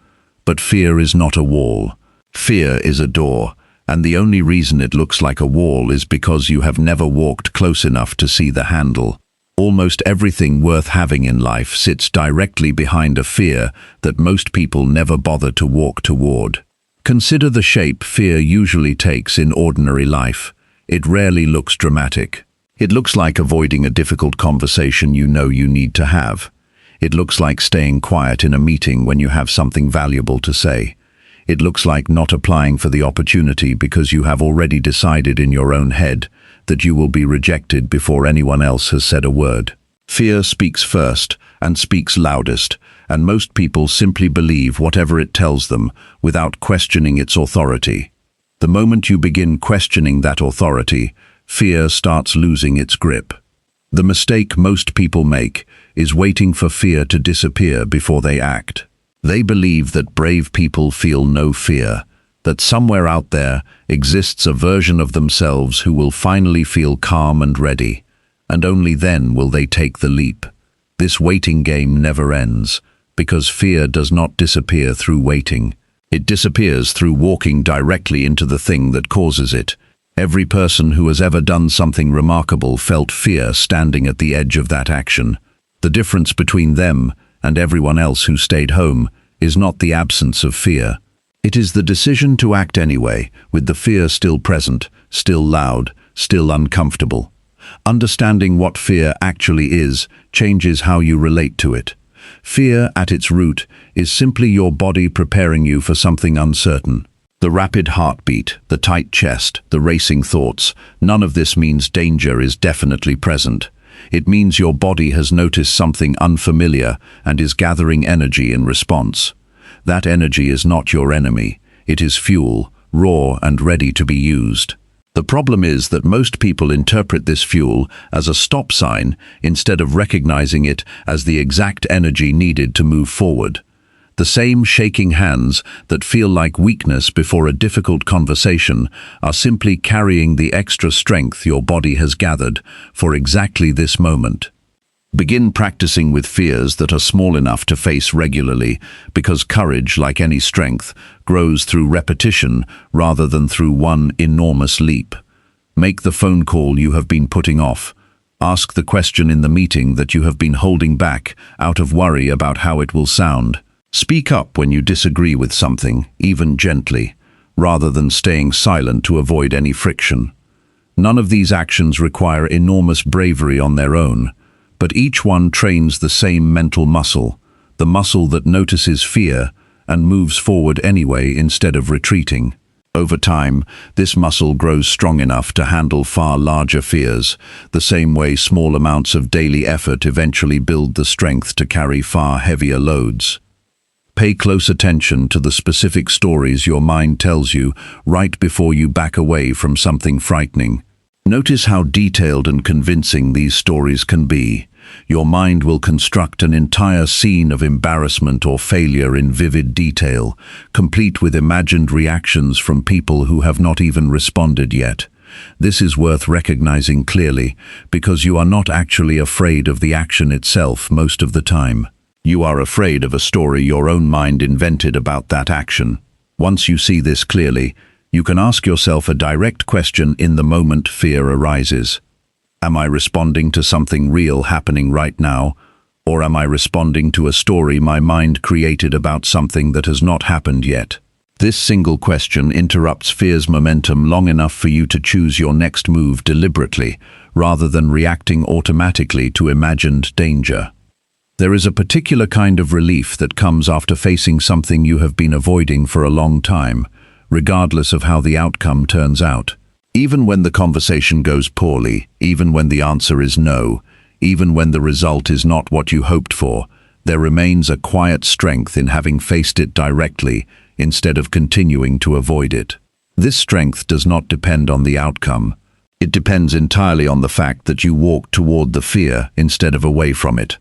But fear is not a wall. Fear is a door, and the only reason it looks like a wall is because you have never walked close enough to see the handle. Almost everything worth having in life sits directly behind a fear that most people never bother to walk toward. Consider the shape fear usually takes in ordinary life. It rarely looks dramatic. It looks like avoiding a difficult conversation you know you need to have. It looks like staying quiet in a meeting when you have something valuable to say. It looks like not applying for the opportunity because you have already decided in your own head that you will be rejected before anyone else has said a word. Fear speaks first and speaks loudest, and most people simply believe whatever it tells them without questioning its authority. The moment you begin questioning that authority, fear starts losing its grip. The mistake most people make is waiting for fear to disappear before they act. They believe that brave people feel no fear, that somewhere out there exists a version of themselves who will finally feel calm and ready, and only then will they take the leap. This waiting game never ends, because fear does not disappear through waiting. It disappears through walking directly into the thing that causes it. Every person who has ever done something remarkable felt fear standing at the edge of that action. The difference between them and everyone else who stayed home is not the absence of fear. It is the decision to act anyway, with the fear still present, still loud, still uncomfortable. Understanding what fear actually is changes how you relate to it. Fear, at its root, is simply your body preparing you for something uncertain. The rapid heartbeat, the tight chest, the racing thoughts, none of this means danger is definitely present. It means your body has noticed something unfamiliar and is gathering energy in response. That energy is not your enemy. It is fuel, raw and ready to be used. The problem is that most people interpret this fuel as a stop sign instead of recognizing it as the exact energy needed to move forward. The same shaking hands that feel like weakness before a difficult conversation are simply carrying the extra strength your body has gathered for exactly this moment. Begin practicing with fears that are small enough to face regularly, because courage, like any strength, grows through repetition rather than through one enormous leap. Make the phone call you have been putting off. Ask the question in the meeting that you have been holding back out of worry about how it will sound. Speak up when you disagree with something, even gently, rather than staying silent to avoid any friction. None of these actions require enormous bravery on their own, but each one trains the same mental muscle, the muscle that notices fear and moves forward anyway instead of retreating. Over time, this muscle grows strong enough to handle far larger fears, the same way small amounts of daily effort eventually build the strength to carry far heavier loads. Pay close attention to the specific stories your mind tells you right before you back away from something frightening. Notice how detailed and convincing these stories can be. Your mind will construct an entire scene of embarrassment or failure in vivid detail, complete with imagined reactions from people who have not even responded yet. This is worth recognizing clearly, because you are not actually afraid of the action itself most of the time. You are afraid of a story your own mind invented about that action. Once you see this clearly, you can ask yourself a direct question in the moment fear arises. Am I responding to something real happening right now, or am I responding to a story my mind created about something that has not happened yet? This single question interrupts fear's momentum long enough for you to choose your next move deliberately, rather than reacting automatically to imagined danger. There is a particular kind of relief that comes after facing something you have been avoiding for a long time, regardless of how the outcome turns out. Even when the conversation goes poorly, even when the answer is no, even when the result is not what you hoped for, there remains a quiet strength in having faced it directly instead of continuing to avoid it. This strength does not depend on the outcome. It depends entirely on the fact that you walked toward the fear instead of away from it.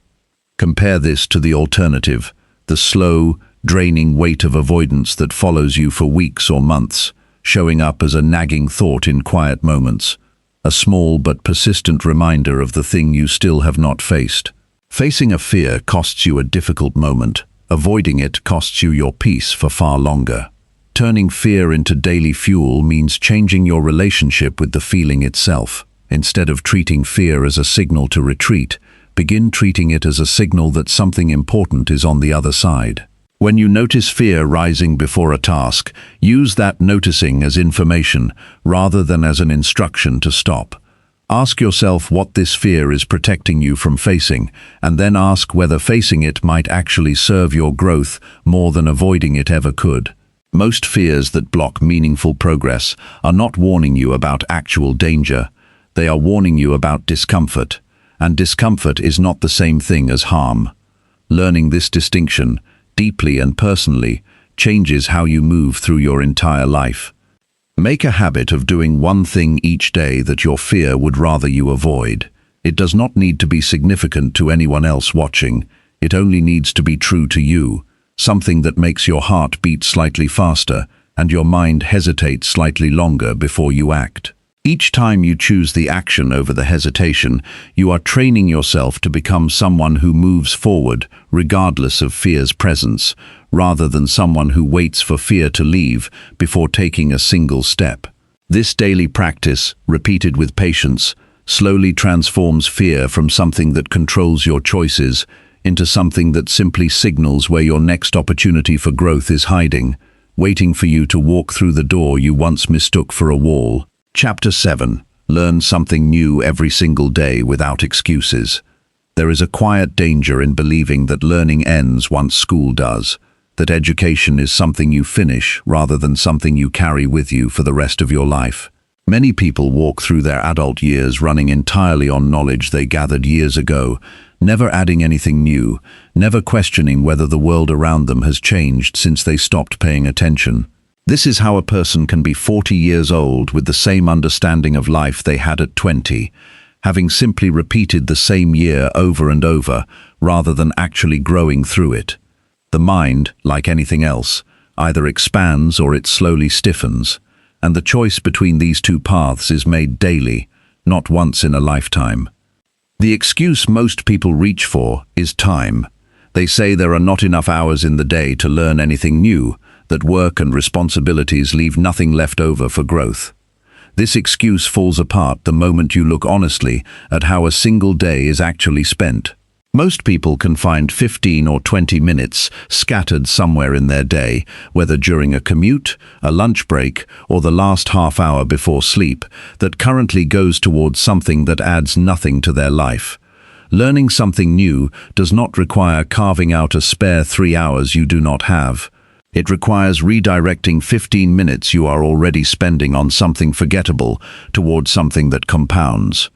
Compare this to the alternative, the slow, draining weight of avoidance that follows you for weeks or months, showing up as a nagging thought in quiet moments, a small but persistent reminder of the thing you still have not faced. Facing a fear costs you a difficult moment. Avoiding it costs you your peace for far longer. Turning fear into daily fuel means changing your relationship with the feeling itself. Instead of treating fear as a signal to retreat, begin treating it as a signal that something important is on the other side. When you notice fear rising before a task, use that noticing as information rather than as an instruction to stop. Ask yourself what this fear is protecting you from facing, and then ask whether facing it might actually serve your growth more than avoiding it ever could. Most fears that block meaningful progress are not warning you about actual danger. They are warning you about discomfort, and discomfort is not the same thing as harm. Learning this distinction, deeply and personally, changes how you move through your entire life. Make a habit of doing one thing each day that your fear would rather you avoid. It does not need to be significant to anyone else watching. It only needs to be true to you, something that makes your heart beat slightly faster and your mind hesitate slightly longer before you act. Each time you choose the action over the hesitation, you are training yourself to become someone who moves forward regardless of fear's presence, rather than someone who waits for fear to leave before taking a single step. This daily practice, repeated with patience, slowly transforms fear from something that controls your choices into something that simply signals where your next opportunity for growth is hiding, waiting for you to walk through the door you once mistook for a wall. Chapter 7. Learn something new every single day without excuses. There is a quiet danger in believing that learning ends once school does, that education is something you finish rather than something you carry with you for the rest of your life. Many people walk through their adult years running entirely on knowledge they gathered years ago, never adding anything new, never questioning whether the world around them has changed since they stopped paying attention. This is how a person can be 40 years old with the same understanding of life they had at 20, having simply repeated the same year over and over, rather than actually growing through it. The mind, like anything else, either expands or it slowly stiffens, and the choice between these two paths is made daily, not once in a lifetime. The excuse most people reach for is time. They say there are not enough hours in the day to learn anything new, that work and responsibilities leave nothing left over for growth. This excuse falls apart the moment you look honestly at how a single day is actually spent. Most people can find 15 or 20 minutes scattered somewhere in their day, whether during a commute, a lunch break, or the last half hour before sleep, that currently goes towards something that adds nothing to their life. Learning something new does not require carving out a spare 3 hours you do not have. It requires redirecting 15 minutes you are already spending on something forgettable towards something that compounds.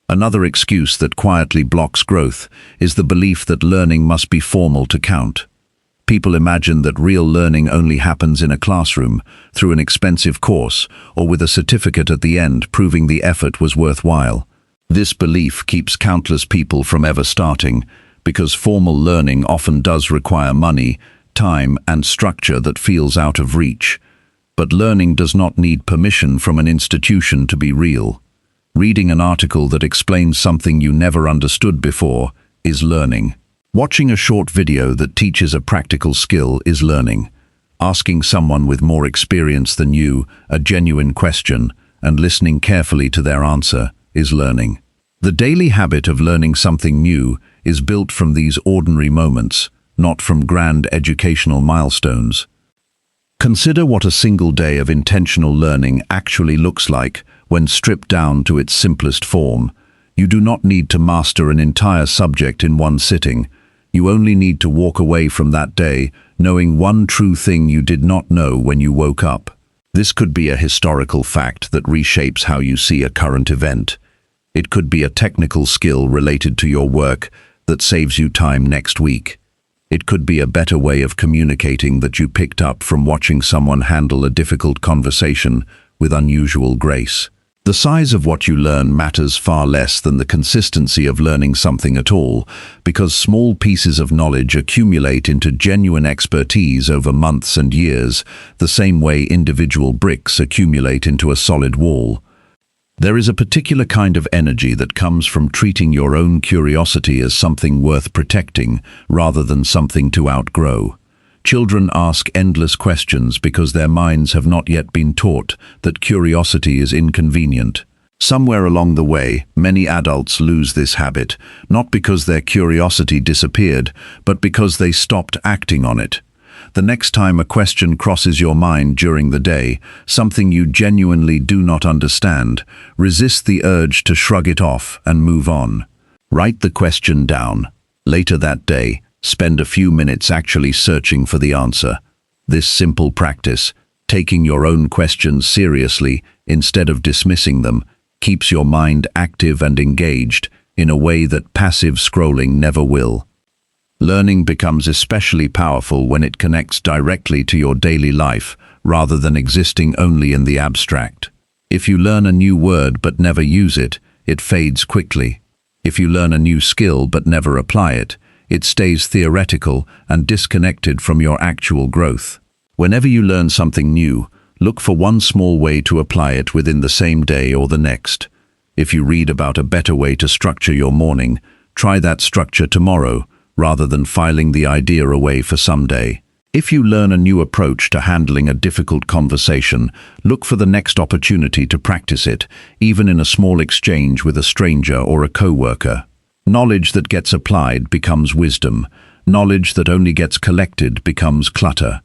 Another excuse that quietly blocks growth is the belief that learning must be formal to count. People imagine that real learning only happens in a classroom, through an expensive course, or with a certificate at the end proving the effort was worthwhile. This belief keeps countless people from ever starting, because formal learning often does require money, time, and structure that feels out of reach. But learning does not need permission from an institution to be real. Reading an article that explains something you never understood before is learning. Watching a short video that teaches a practical skill is learning. Asking someone with more experience than you a genuine question and listening carefully to their answer is learning. The daily habit of learning something new is built from these ordinary moments, not from grand educational milestones. Consider what a single day of intentional learning actually looks like when stripped down to its simplest form. You do not need to master an entire subject in one sitting. You only need to walk away from that day knowing one true thing you did not know when you woke up. This could be a historical fact that reshapes how you see a current event. It could be a technical skill related to your work that saves you time next week. It could be a better way of communicating that you picked up from watching someone handle a difficult conversation with unusual grace. The size of what you learn matters far less than the consistency of learning something at all, because small pieces of knowledge accumulate into genuine expertise over months and years, the same way individual bricks accumulate into a solid wall. There is a particular kind of energy that comes from treating your own curiosity as something worth protecting rather than something to outgrow. Children ask endless questions because their minds have not yet been taught that curiosity is inconvenient. Somewhere along the way, many adults lose this habit, not because their curiosity disappeared, but because they stopped acting on it. The next time a question crosses your mind during the day, something you genuinely do not understand, resist the urge to shrug it off and move on. Write the question down. Later that day, spend a few minutes actually searching for the answer. This simple practice, taking your own questions seriously instead of dismissing them, keeps your mind active and engaged in a way that passive scrolling never will. Learning becomes especially powerful when it connects directly to your daily life rather than existing only in the abstract. If you learn a new word but never use it, it fades quickly. If you learn a new skill but never apply it, it stays theoretical and disconnected from your actual growth. Whenever you learn something new, look for one small way to apply it within the same day or the next. If you read about a better way to structure your morning, try that structure tomorrow, rather than filing the idea away for someday. If you learn a new approach to handling a difficult conversation, look for the next opportunity to practice it, even in a small exchange with a stranger or a coworker. Knowledge that gets applied becomes wisdom. Knowledge that only gets collected becomes clutter.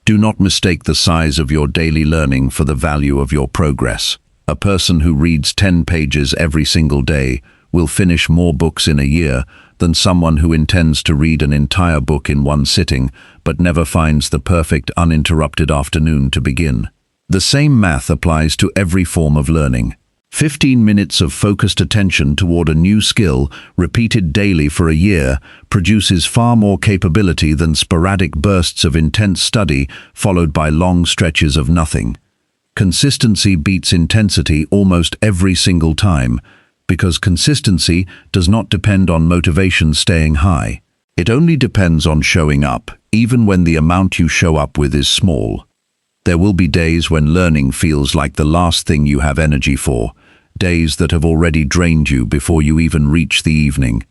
Do not mistake the size of your daily learning for the value of your progress. A person who reads 10 pages every single day will finish more books in a year than someone who intends to read an entire book in one sitting but never finds the perfect uninterrupted afternoon to begin. The same math applies to every form of learning. 15 minutes of focused attention toward a new skill, repeated daily for a year, produces far more capability than sporadic bursts of intense study followed by long stretches of nothing. Consistency beats intensity almost every single time, because consistency does not depend on motivation staying high. It only depends on showing up, even when the amount you show up with is small. There will be days when learning feels like the last thing you have energy for, days that have already drained you before you even reach the evening.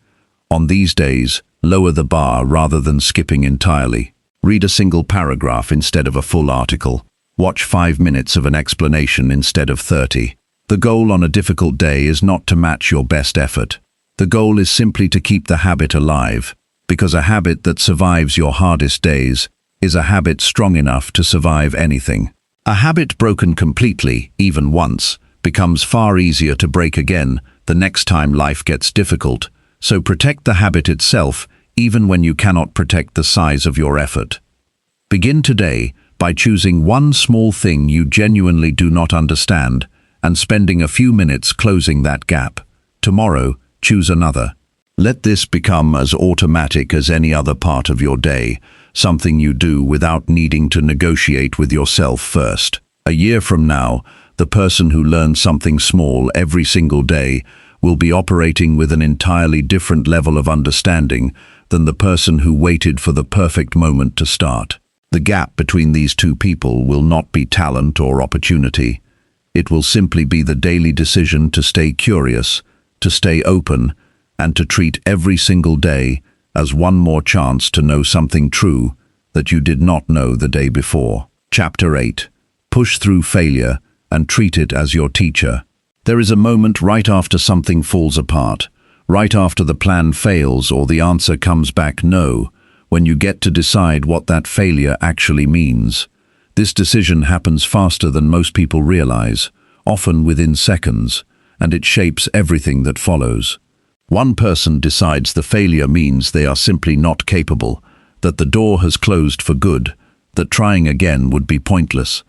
On these days, lower the bar rather than skipping entirely. Read a single paragraph instead of a full article. Watch 5 minutes of an explanation instead of 30. The goal on a difficult day is not to match your best effort. The goal is simply to keep the habit alive, because a habit that survives your hardest days is a habit strong enough to survive anything. A habit broken completely, even once, becomes far easier to break again the next time life gets difficult, so protect the habit itself even when you cannot protect the size of your effort. Begin today by choosing one small thing you genuinely do not understand and spending a few minutes closing that gap. Tomorrow, choose another. Let this become as automatic as any other part of your day, something you do without needing to negotiate with yourself first. A year from now, the person who learns something small every single day will be operating with an entirely different level of understanding than the person who waited for the perfect moment to start. The gap between these two people will not be talent or opportunity. It will simply be the daily decision to stay curious, to stay open, and to treat every single day as one more chance to know something true that you did not know the day before. Chapter 8. Push through failure and treat it as your teacher. There is a moment right after something falls apart, right after the plan fails or the answer comes back no, when you get to decide what that failure actually means. This decision happens faster than most people realize, often within seconds, and it shapes everything that follows. One person decides the failure means they are simply not capable, that the door has closed for good, that trying again would be pointless.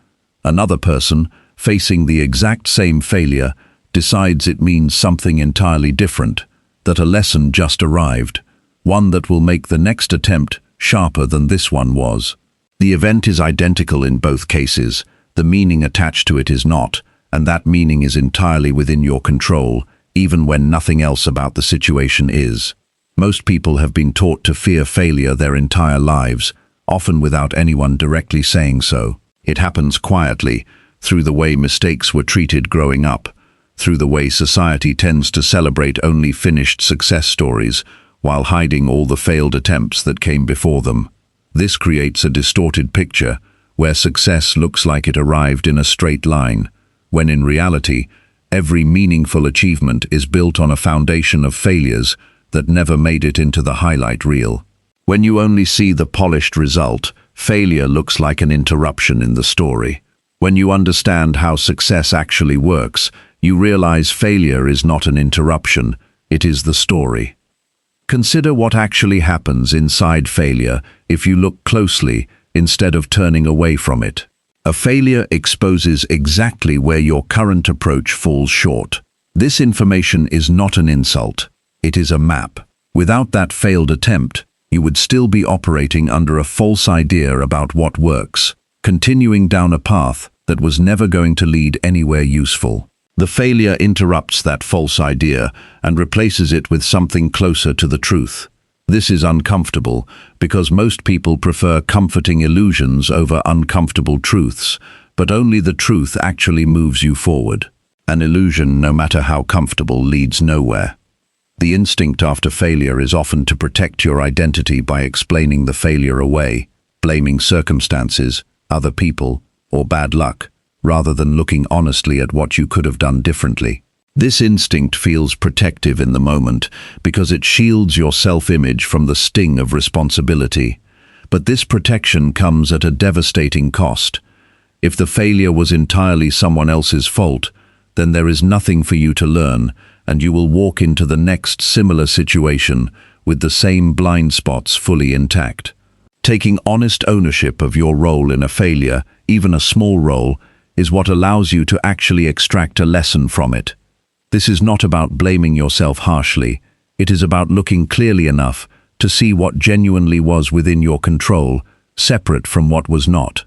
Another person, facing the exact same failure, decides it means something entirely different, that a lesson just arrived, one that will make the next attempt sharper than this one was. The event is identical in both cases, the meaning attached to it is not, and that meaning is entirely within your control, even when nothing else about the situation is. Most people have been taught to fear failure their entire lives, often without anyone directly saying so. It happens quietly, through the way mistakes were treated growing up, through the way society tends to celebrate only finished success stories, while hiding all the failed attempts that came before them. This creates a distorted picture, where success looks like it arrived in a straight line, when in reality, every meaningful achievement is built on a foundation of failures that never made it into the highlight reel. When you only see the polished result, failure looks like an interruption in the story. When you understand how success actually works, you realize failure is not an interruption, it is the story. Consider what actually happens inside failure if you look closely instead of turning away from it. A failure exposes exactly where your current approach falls short. This information is not an insult, it is a map. Without that failed attempt, you would still be operating under a false idea about what works, continuing down a path that was never going to lead anywhere useful. The failure interrupts that false idea and replaces it with something closer to the truth. This is uncomfortable because most people prefer comforting illusions over uncomfortable truths, but only the truth actually moves you forward. An illusion, no matter how comfortable, leads nowhere. The instinct after failure is often to protect your identity by explaining the failure away, blaming circumstances, other people, or bad luck, rather than looking honestly at what you could have done differently. This instinct feels protective in the moment because it shields your self-image from the sting of responsibility. But this protection comes at a devastating cost. If the failure was entirely someone else's fault, then there is nothing for you to learn, and you will walk into the next similar situation with the same blind spots fully intact. Taking honest ownership of your role in a failure, even a small role, is what allows you to actually extract a lesson from it. This is not about blaming yourself harshly. It is about looking clearly enough to see what genuinely was within your control, separate from what was not.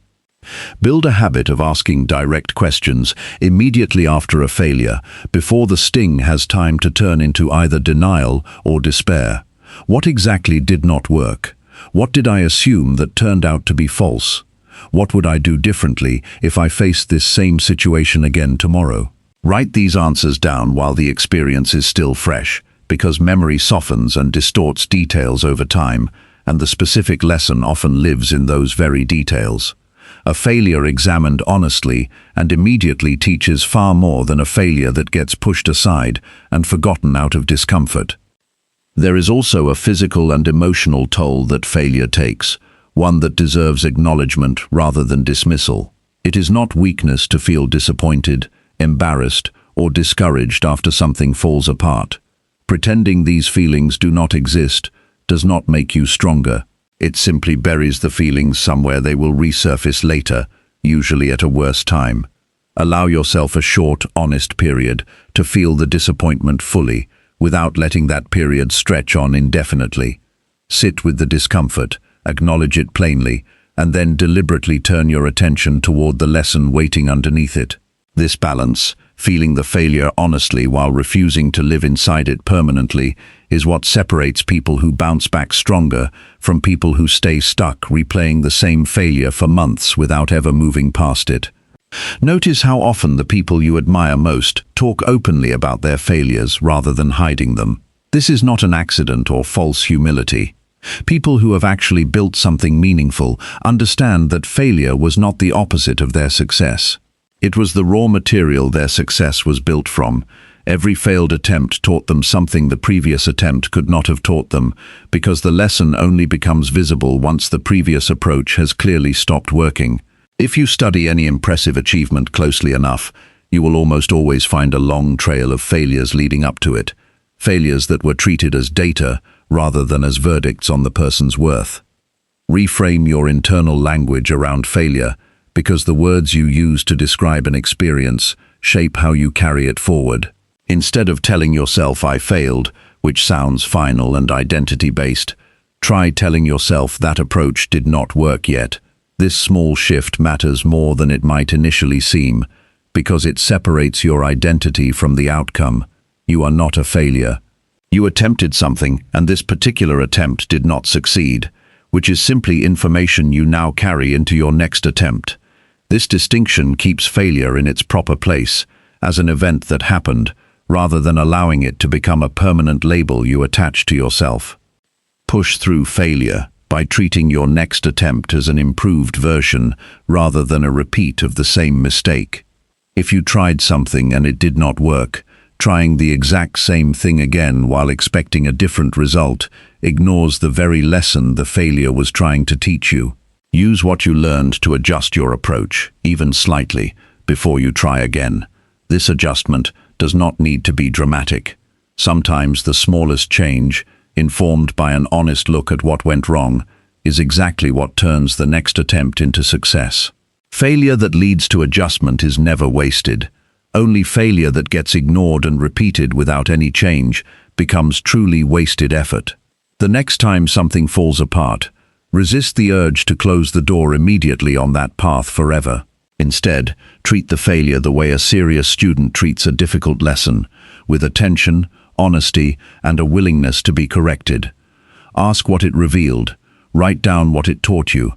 Build a habit of asking direct questions immediately after a failure, before the sting has time to turn into either denial or despair. What exactly did not work? What did I assume that turned out to be false? What would I do differently if I faced this same situation again tomorrow? Write these answers down while the experience is still fresh, because memory softens and distorts details over time, and the specific lesson often lives in those very details. A failure examined honestly and immediately teaches far more than a failure that gets pushed aside and forgotten out of discomfort. There is also a physical and emotional toll that failure takes, one that deserves acknowledgement rather than dismissal. It is not weakness to feel disappointed, embarrassed, or discouraged after something falls apart. Pretending these feelings do not exist does not make you stronger. It simply buries the feelings somewhere they will resurface later, usually at a worse time. Allow yourself a short, honest period to feel the disappointment fully, without letting that period stretch on indefinitely. Sit with the discomfort, acknowledge it plainly, and then deliberately turn your attention toward the lesson waiting underneath it. This balance, feeling the failure honestly while refusing to live inside it permanently, is what separates people who bounce back stronger from people who stay stuck replaying the same failure for months without ever moving past it. Notice how often the people you admire most talk openly about their failures rather than hiding them. This is not an accident or false humility. People who have actually built something meaningful understand that failure was not the opposite of their success. It was the raw material their success was built from. Every failed attempt taught them something the previous attempt could not have taught them, because the lesson only becomes visible once the previous approach has clearly stopped working. If you study any impressive achievement closely enough, you will almost always find a long trail of failures leading up to it. Failures that were treated as data rather than as verdicts on the person's worth. Reframe your internal language around failure, because the words you use to describe an experience shape how you carry it forward. Instead of telling yourself "I failed," which sounds final and identity-based, try telling yourself "that approach did not work yet." This small shift matters more than it might initially seem, because it separates your identity from the outcome. You are not a failure. You attempted something, and this particular attempt did not succeed, which is simply information you now carry into your next attempt. This distinction keeps failure in its proper place, as an event that happened, rather than allowing it to become a permanent label you attach to yourself. Push through failure by treating your next attempt as an improved version rather than a repeat of the same mistake. If you tried something and it did not work, trying the exact same thing again while expecting a different result ignores the very lesson the failure was trying to teach you. Use what you learned to adjust your approach, even slightly, before you try again. This adjustment does not need to be dramatic. Sometimes the smallest change, informed by an honest look at what went wrong, is exactly what turns the next attempt into success. Failure that leads to adjustment is never wasted. Only failure that gets ignored and repeated without any change becomes truly wasted effort. The next time something falls apart, resist the urge to close the door immediately on that path forever. Instead, treat the failure the way a serious student treats a difficult lesson, with attention, honesty, and a willingness to be corrected. Ask what it revealed, write down what it taught you,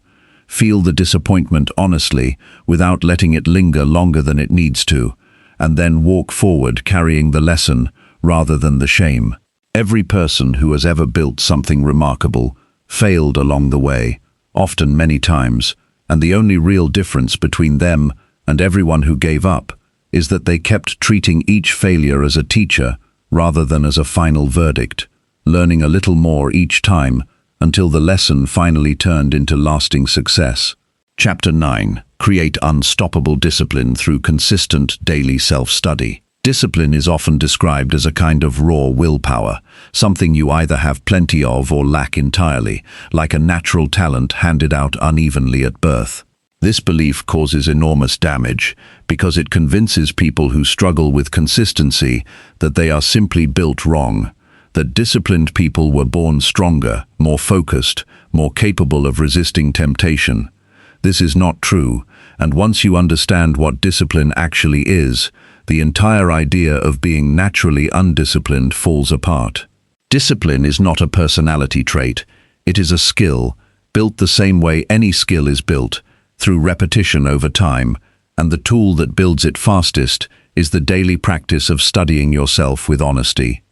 feel the disappointment honestly without letting it linger longer than it needs to, and then walk forward carrying the lesson rather than the shame. Every person who has ever built something remarkable failed along the way, often many times, and the only real difference between them and everyone who gave up is that they kept treating each failure as a teacher rather than as a final verdict, learning a little more each time until the lesson finally turned into lasting success. Chapter 9. Create unstoppable discipline through consistent daily self-study. Discipline is often described as a kind of raw willpower, something you either have plenty of or lack entirely, like a natural talent handed out unevenly at birth. This belief causes enormous damage because it convinces people who struggle with consistency that they are simply built wrong, that disciplined people were born stronger, more focused, more capable of resisting temptation. This is not true, and once you understand what discipline actually is, the entire idea of being naturally undisciplined falls apart. Discipline is not a personality trait. It is a skill, built the same way any skill is built, through repetition over time, and the tool that builds it fastest is the daily practice of studying yourself with honesty.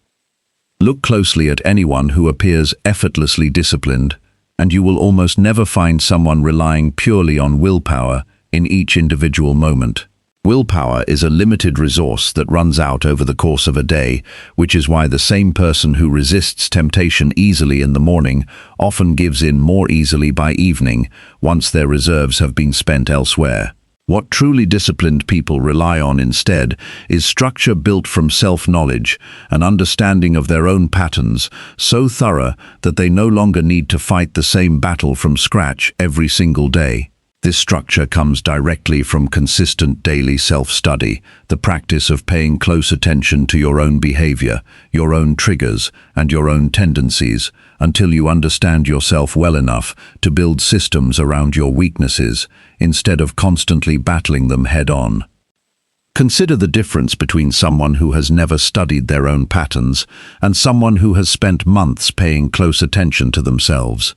Look closely at anyone who appears effortlessly disciplined, and you will almost never find someone relying purely on willpower in each individual moment. Willpower is a limited resource that runs out over the course of a day, which is why the same person who resists temptation easily in the morning often gives in more easily by evening, once their reserves have been spent elsewhere. What truly disciplined people rely on instead is structure built from self-knowledge, an understanding of their own patterns, so thorough that they no longer need to fight the same battle from scratch every single day. This structure comes directly from consistent daily self-study, the practice of paying close attention to your own behavior, your own triggers, and your own tendencies, until you understand yourself well enough to build systems around your weaknesses, instead of constantly battling them head-on. Consider the difference between someone who has never studied their own patterns and someone who has spent months paying close attention to themselves.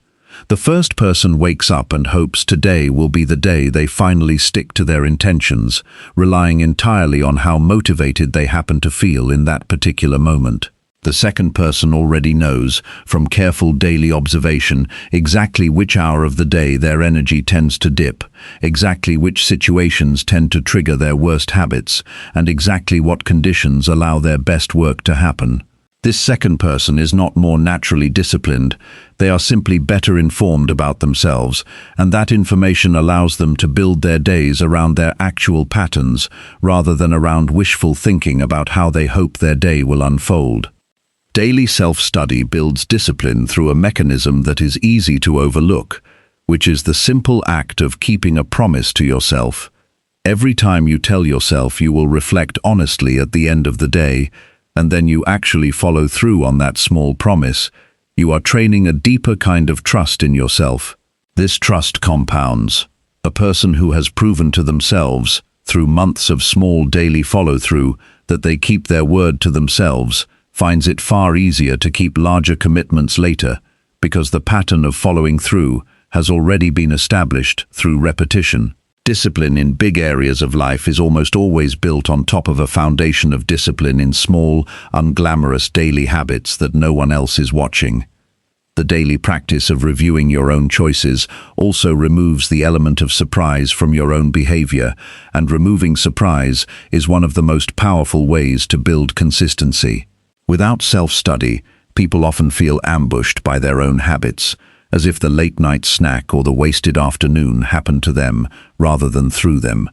The first person wakes up and hopes today will be the day they finally stick to their intentions, relying entirely on how motivated they happen to feel in that particular moment. The second person already knows, from careful daily observation, exactly which hour of the day their energy tends to dip, exactly which situations tend to trigger their worst habits, and exactly what conditions allow their best work to happen. This second person is not more naturally disciplined, they are simply better informed about themselves, and that information allows them to build their days around their actual patterns, rather than around wishful thinking about how they hope their day will unfold. Daily self-study builds discipline through a mechanism that is easy to overlook, which is the simple act of keeping a promise to yourself. Every time you tell yourself you will reflect honestly at the end of the day, and then you actually follow through on that small promise, you are training a deeper kind of trust in yourself. This trust compounds. A person who has proven to themselves, through months of small daily follow-through, that they keep their word to themselves, finds it far easier to keep larger commitments later, because the pattern of following through has already been established through repetition. Discipline in big areas of life is almost always built on top of a foundation of discipline in small, unglamorous daily habits that no one else is watching. The daily practice of reviewing your own choices also removes the element of surprise from your own behavior, and removing surprise is one of the most powerful ways to build consistency. Without self-study, people often feel ambushed by their own habits, as if the late-night snack or the wasted afternoon happened to them rather than through them.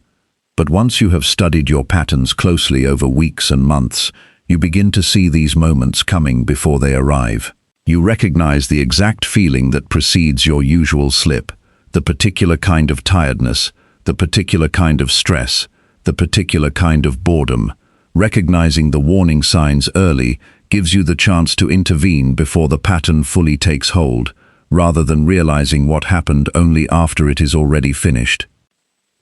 But once you have studied your patterns closely over weeks and months, you begin to see these moments coming before they arrive. You recognize the exact feeling that precedes your usual slip, the particular kind of tiredness, the particular kind of stress, the particular kind of boredom. Recognizing the warning signs early gives you the chance to intervene before the pattern fully takes hold, rather than realizing what happened only after it is already finished.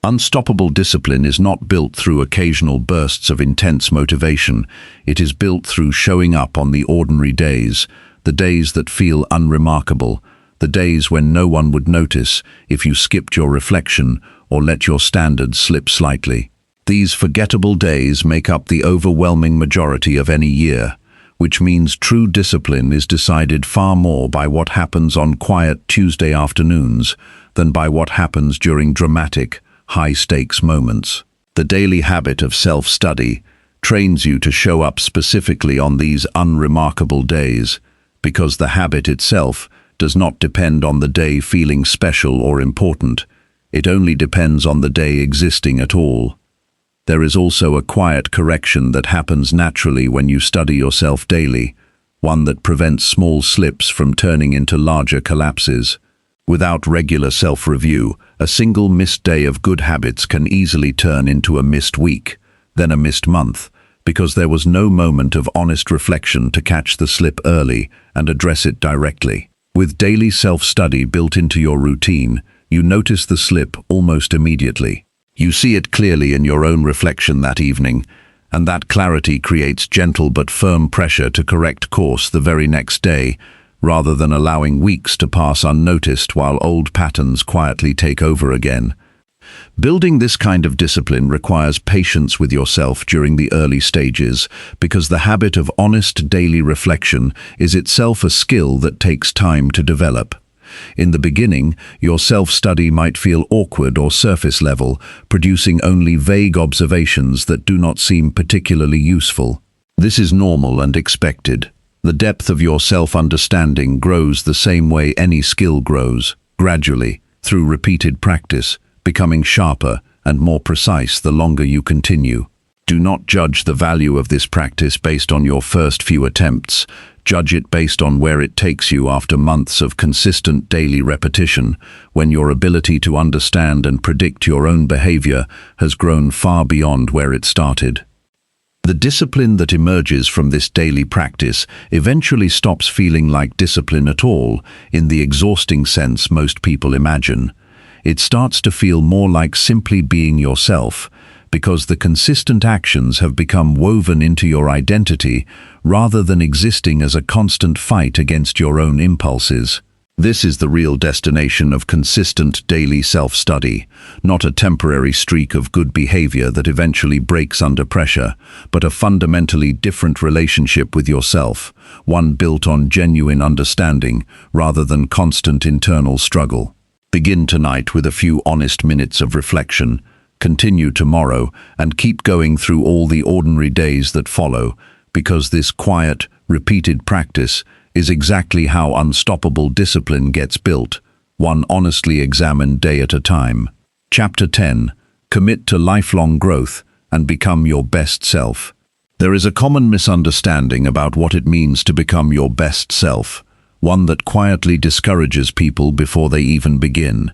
Unstoppable discipline is not built through occasional bursts of intense motivation. It is built through showing up on the ordinary days, the days that feel unremarkable, the days when no one would notice if you skipped your reflection or let your standards slip slightly. These forgettable days make up the overwhelming majority of any year, which means true discipline is decided far more by what happens on quiet Tuesday afternoons than by what happens during dramatic, high-stakes moments. The daily habit of self-study trains you to show up specifically on these unremarkable days, because the habit itself does not depend on the day feeling special or important. It only depends on the day existing at all. There is also a quiet correction that happens naturally when you study yourself daily, one that prevents small slips from turning into larger collapses. Without regular self-review, a single missed day of good habits can easily turn into a missed week, then a missed month, because there was no moment of honest reflection to catch the slip early and address it directly. With daily self-study built into your routine, you notice the slip almost immediately. You see it clearly in your own reflection that evening, and that clarity creates gentle but firm pressure to correct course the very next day, rather than allowing weeks to pass unnoticed while old patterns quietly take over again. Building this kind of discipline requires patience with yourself during the early stages, because the habit of honest daily reflection is itself a skill that takes time to develop. In the beginning, your self-study might feel awkward or surface level, producing only vague observations that do not seem particularly useful. This is normal and expected. The depth of your self-understanding grows the same way any skill grows, gradually, through repeated practice, becoming sharper and more precise the longer you continue. Do not judge the value of this practice based on your first few attempts. Judge it based on where it takes you after months of consistent daily repetition, when your ability to understand and predict your own behavior has grown far beyond where it started. The discipline that emerges from this daily practice eventually stops feeling like discipline at all, in the exhausting sense most people imagine. It starts to feel more like simply being yourself, because the consistent actions have become woven into your identity rather than existing as a constant fight against your own impulses. This is the real destination of consistent daily self-study, not a temporary streak of good behavior that eventually breaks under pressure, but a fundamentally different relationship with yourself, one built on genuine understanding rather than constant internal struggle. Begin tonight with a few honest minutes of reflection. Continue tomorrow and keep going through all the ordinary days that follow, because this quiet, repeated practice is exactly how unstoppable discipline gets built, one honestly examined day at a time. Chapter 10. Commit to lifelong growth and become your best self. There is a common misunderstanding about what it means to become your best self, one that quietly discourages people before they even begin.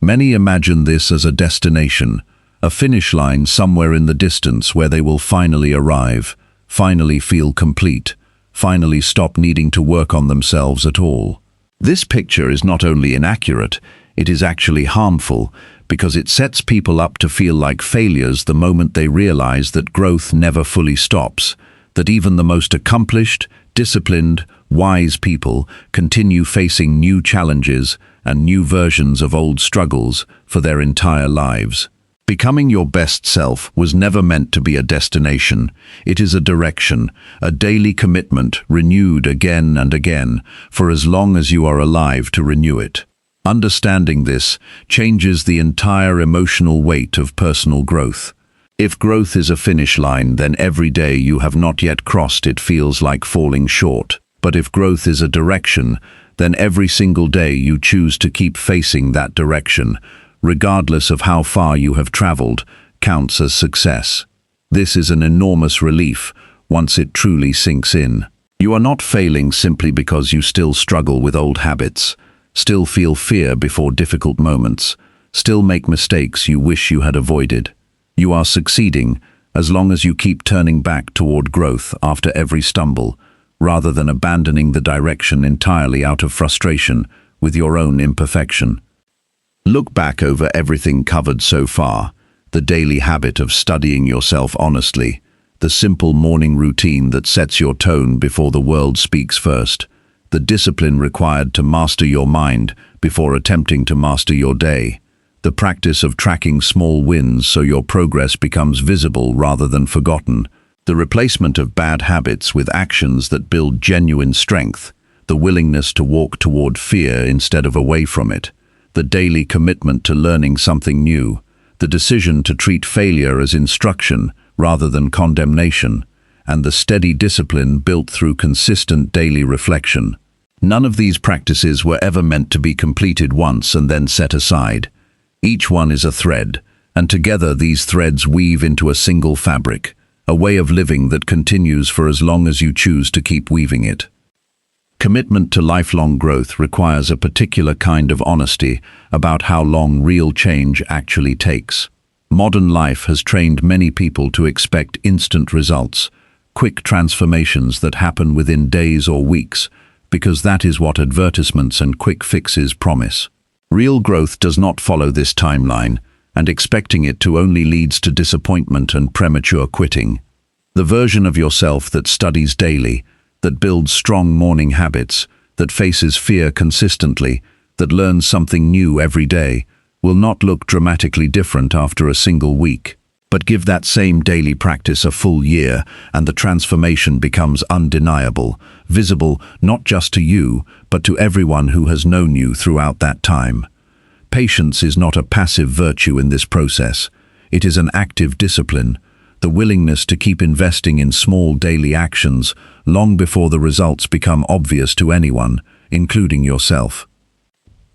Many imagine this as a destination, a finish line somewhere in the distance where they will finally arrive, finally feel complete, finally stop needing to work on themselves at all. This picture is not only inaccurate, it is actually harmful, because it sets people up to feel like failures the moment they realize that growth never fully stops, that even the most accomplished, disciplined, wise people continue facing new challenges and new versions of old struggles for their entire lives. Becoming your best self was never meant to be a destination. It is a direction, a daily commitment renewed again and again, for as long as you are alive to renew it. Understanding this changes the entire emotional weight of personal growth. If growth is a finish line, then every day you have not yet crossed it feels like falling short. But if growth is a direction, then every single day you choose to keep facing that direction, regardless of how far you have traveled, counts as success. This is an enormous relief once it truly sinks in. You are not failing simply because you still struggle with old habits, still feel fear before difficult moments, still make mistakes you wish you had avoided. You are succeeding as long as you keep turning back toward growth after every stumble, rather than abandoning the direction entirely out of frustration with your own imperfection. Look back over everything covered so far, the daily habit of studying yourself honestly, the simple morning routine that sets your tone before the world speaks first, the discipline required to master your mind before attempting to master your day, the practice of tracking small wins so your progress becomes visible rather than forgotten, the replacement of bad habits with actions that build genuine strength, the willingness to walk toward fear instead of away from it, the daily commitment to learning something new, the decision to treat failure as instruction rather than condemnation, and the steady discipline built through consistent daily reflection. None of these practices were ever meant to be completed once and then set aside. Each one is a thread, and together these threads weave into a single fabric, a way of living that continues for as long as you choose to keep weaving it. Commitment to lifelong growth requires a particular kind of honesty about how long real change actually takes. Modern life has trained many people to expect instant results, quick transformations that happen within days or weeks, because that is what advertisements and quick fixes promise. Real growth does not follow this timeline, and expecting it to only leads to disappointment and premature quitting. The version of yourself that studies daily, that builds strong morning habits, that faces fear consistently, that learns something new every day, will not look dramatically different after a single week. But give that same daily practice a full year, and the transformation becomes undeniable, visible not just to you, but to everyone who has known you throughout that time. Patience is not a passive virtue in this process. It is an active discipline, the willingness to keep investing in small daily actions long before the results become obvious to anyone, including yourself.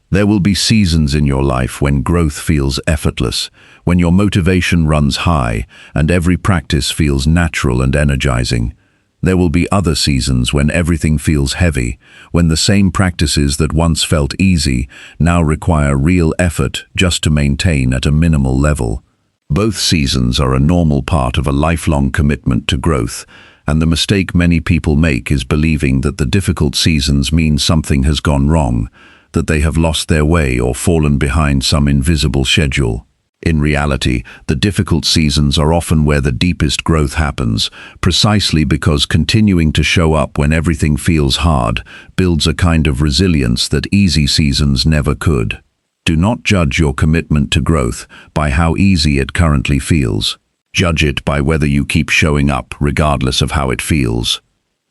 There will be seasons in your life when growth feels effortless, when your motivation runs high and every practice feels natural and energizing. There will be other seasons when everything feels heavy, when the same practices that once felt easy now require real effort just to maintain at a minimal level. Both seasons are a normal part of a lifelong commitment to growth, and the mistake many people make is believing that the difficult seasons mean something has gone wrong, that they have lost their way or fallen behind some invisible schedule. In reality, the difficult seasons are often where the deepest growth happens, precisely because continuing to show up when everything feels hard builds a kind of resilience that easy seasons never could. Do not judge your commitment to growth by how easy it currently feels. Judge it by whether you keep showing up regardless of how it feels.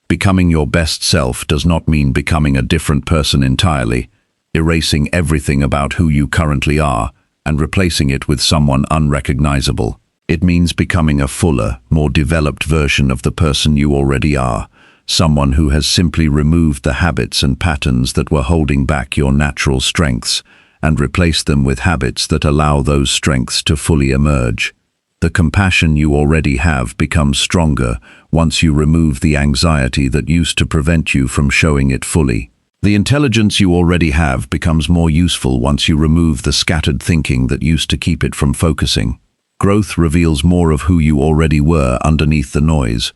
Becoming your best self does not mean becoming a different person entirely, erasing everything about who you currently are and replacing it with someone unrecognizable. It means becoming a fuller, more developed version of the person you already are, someone who has simply removed the habits and patterns that were holding back your natural strengths and replaced them with habits that allow those strengths to fully emerge. The compassion you already have becomes stronger once you remove the anxiety that used to prevent you from showing it fully. The intelligence you already have becomes more useful once you remove the scattered thinking that used to keep it from focusing. Growth reveals more of who you already were underneath the noise.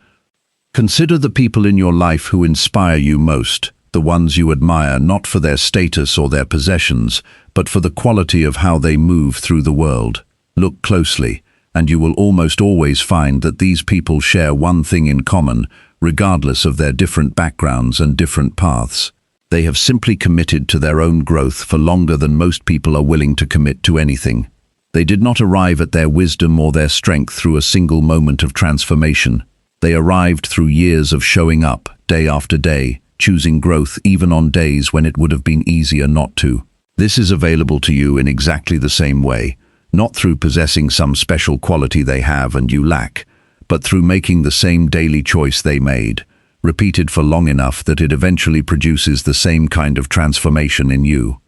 Consider the people in your life who inspire you most, the ones you admire not for their status or their possessions, but for the quality of how they move through the world. Look closely, and you will almost always find that these people share one thing in common, regardless of their different backgrounds and different paths. They have simply committed to their own growth for longer than most people are willing to commit to anything. They did not arrive at their wisdom or their strength through a single moment of transformation. They arrived through years of showing up, day after day, choosing growth even on days when it would have been easier not to. This is available to you in exactly the same way, not through possessing some special quality they have and you lack, but through making the same daily choice they made, repeated for long enough that it eventually produces the same kind of transformation in you.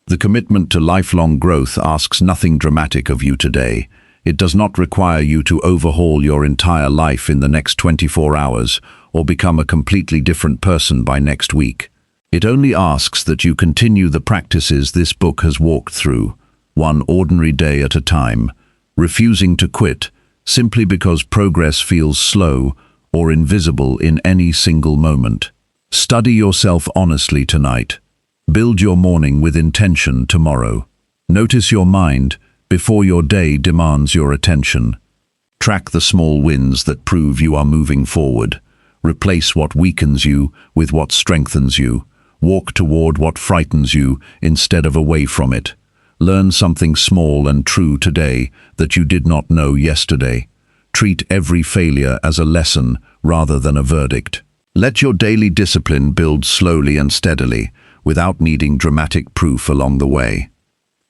The commitment to lifelong growth asks nothing dramatic of you today. It does not require you to overhaul your entire life in the next 24 hours or become a completely different person by next week. It only asks that you continue the practices this book has walked through, one ordinary day at a time, refusing to quit simply because progress feels slow or invisible in any single moment. Study yourself honestly tonight. Build your morning with intention tomorrow. Notice your mind before your day demands your attention. Track the small wins that prove you are moving forward. Replace what weakens you with what strengthens you. Walk toward what frightens you instead of away from it. Learn something small and true today that you did not know yesterday. Treat every failure as a lesson rather than a verdict. Let your daily discipline build slowly and steadily, without needing dramatic proof along the way.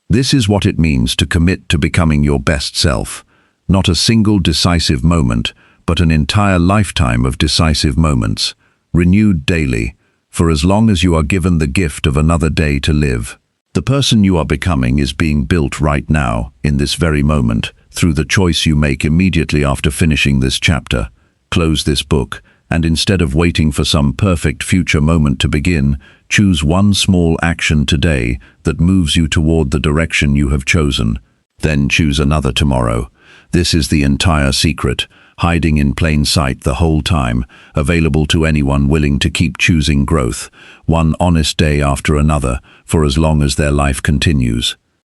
This is what it means to commit to becoming your best self. Not a single decisive moment, but an entire lifetime of decisive moments, renewed daily, for as long as you are given the gift of another day to live. The person you are becoming is being built right now, in this very moment, through the choice you make immediately after finishing this chapter. Close this book, and instead of waiting for some perfect future moment to begin, choose one small action today that moves you toward the direction you have chosen. Then choose another tomorrow. This is the entire secret, hiding in plain sight the whole time, available to anyone willing to keep choosing growth, one honest day after another, for as long as their life continues.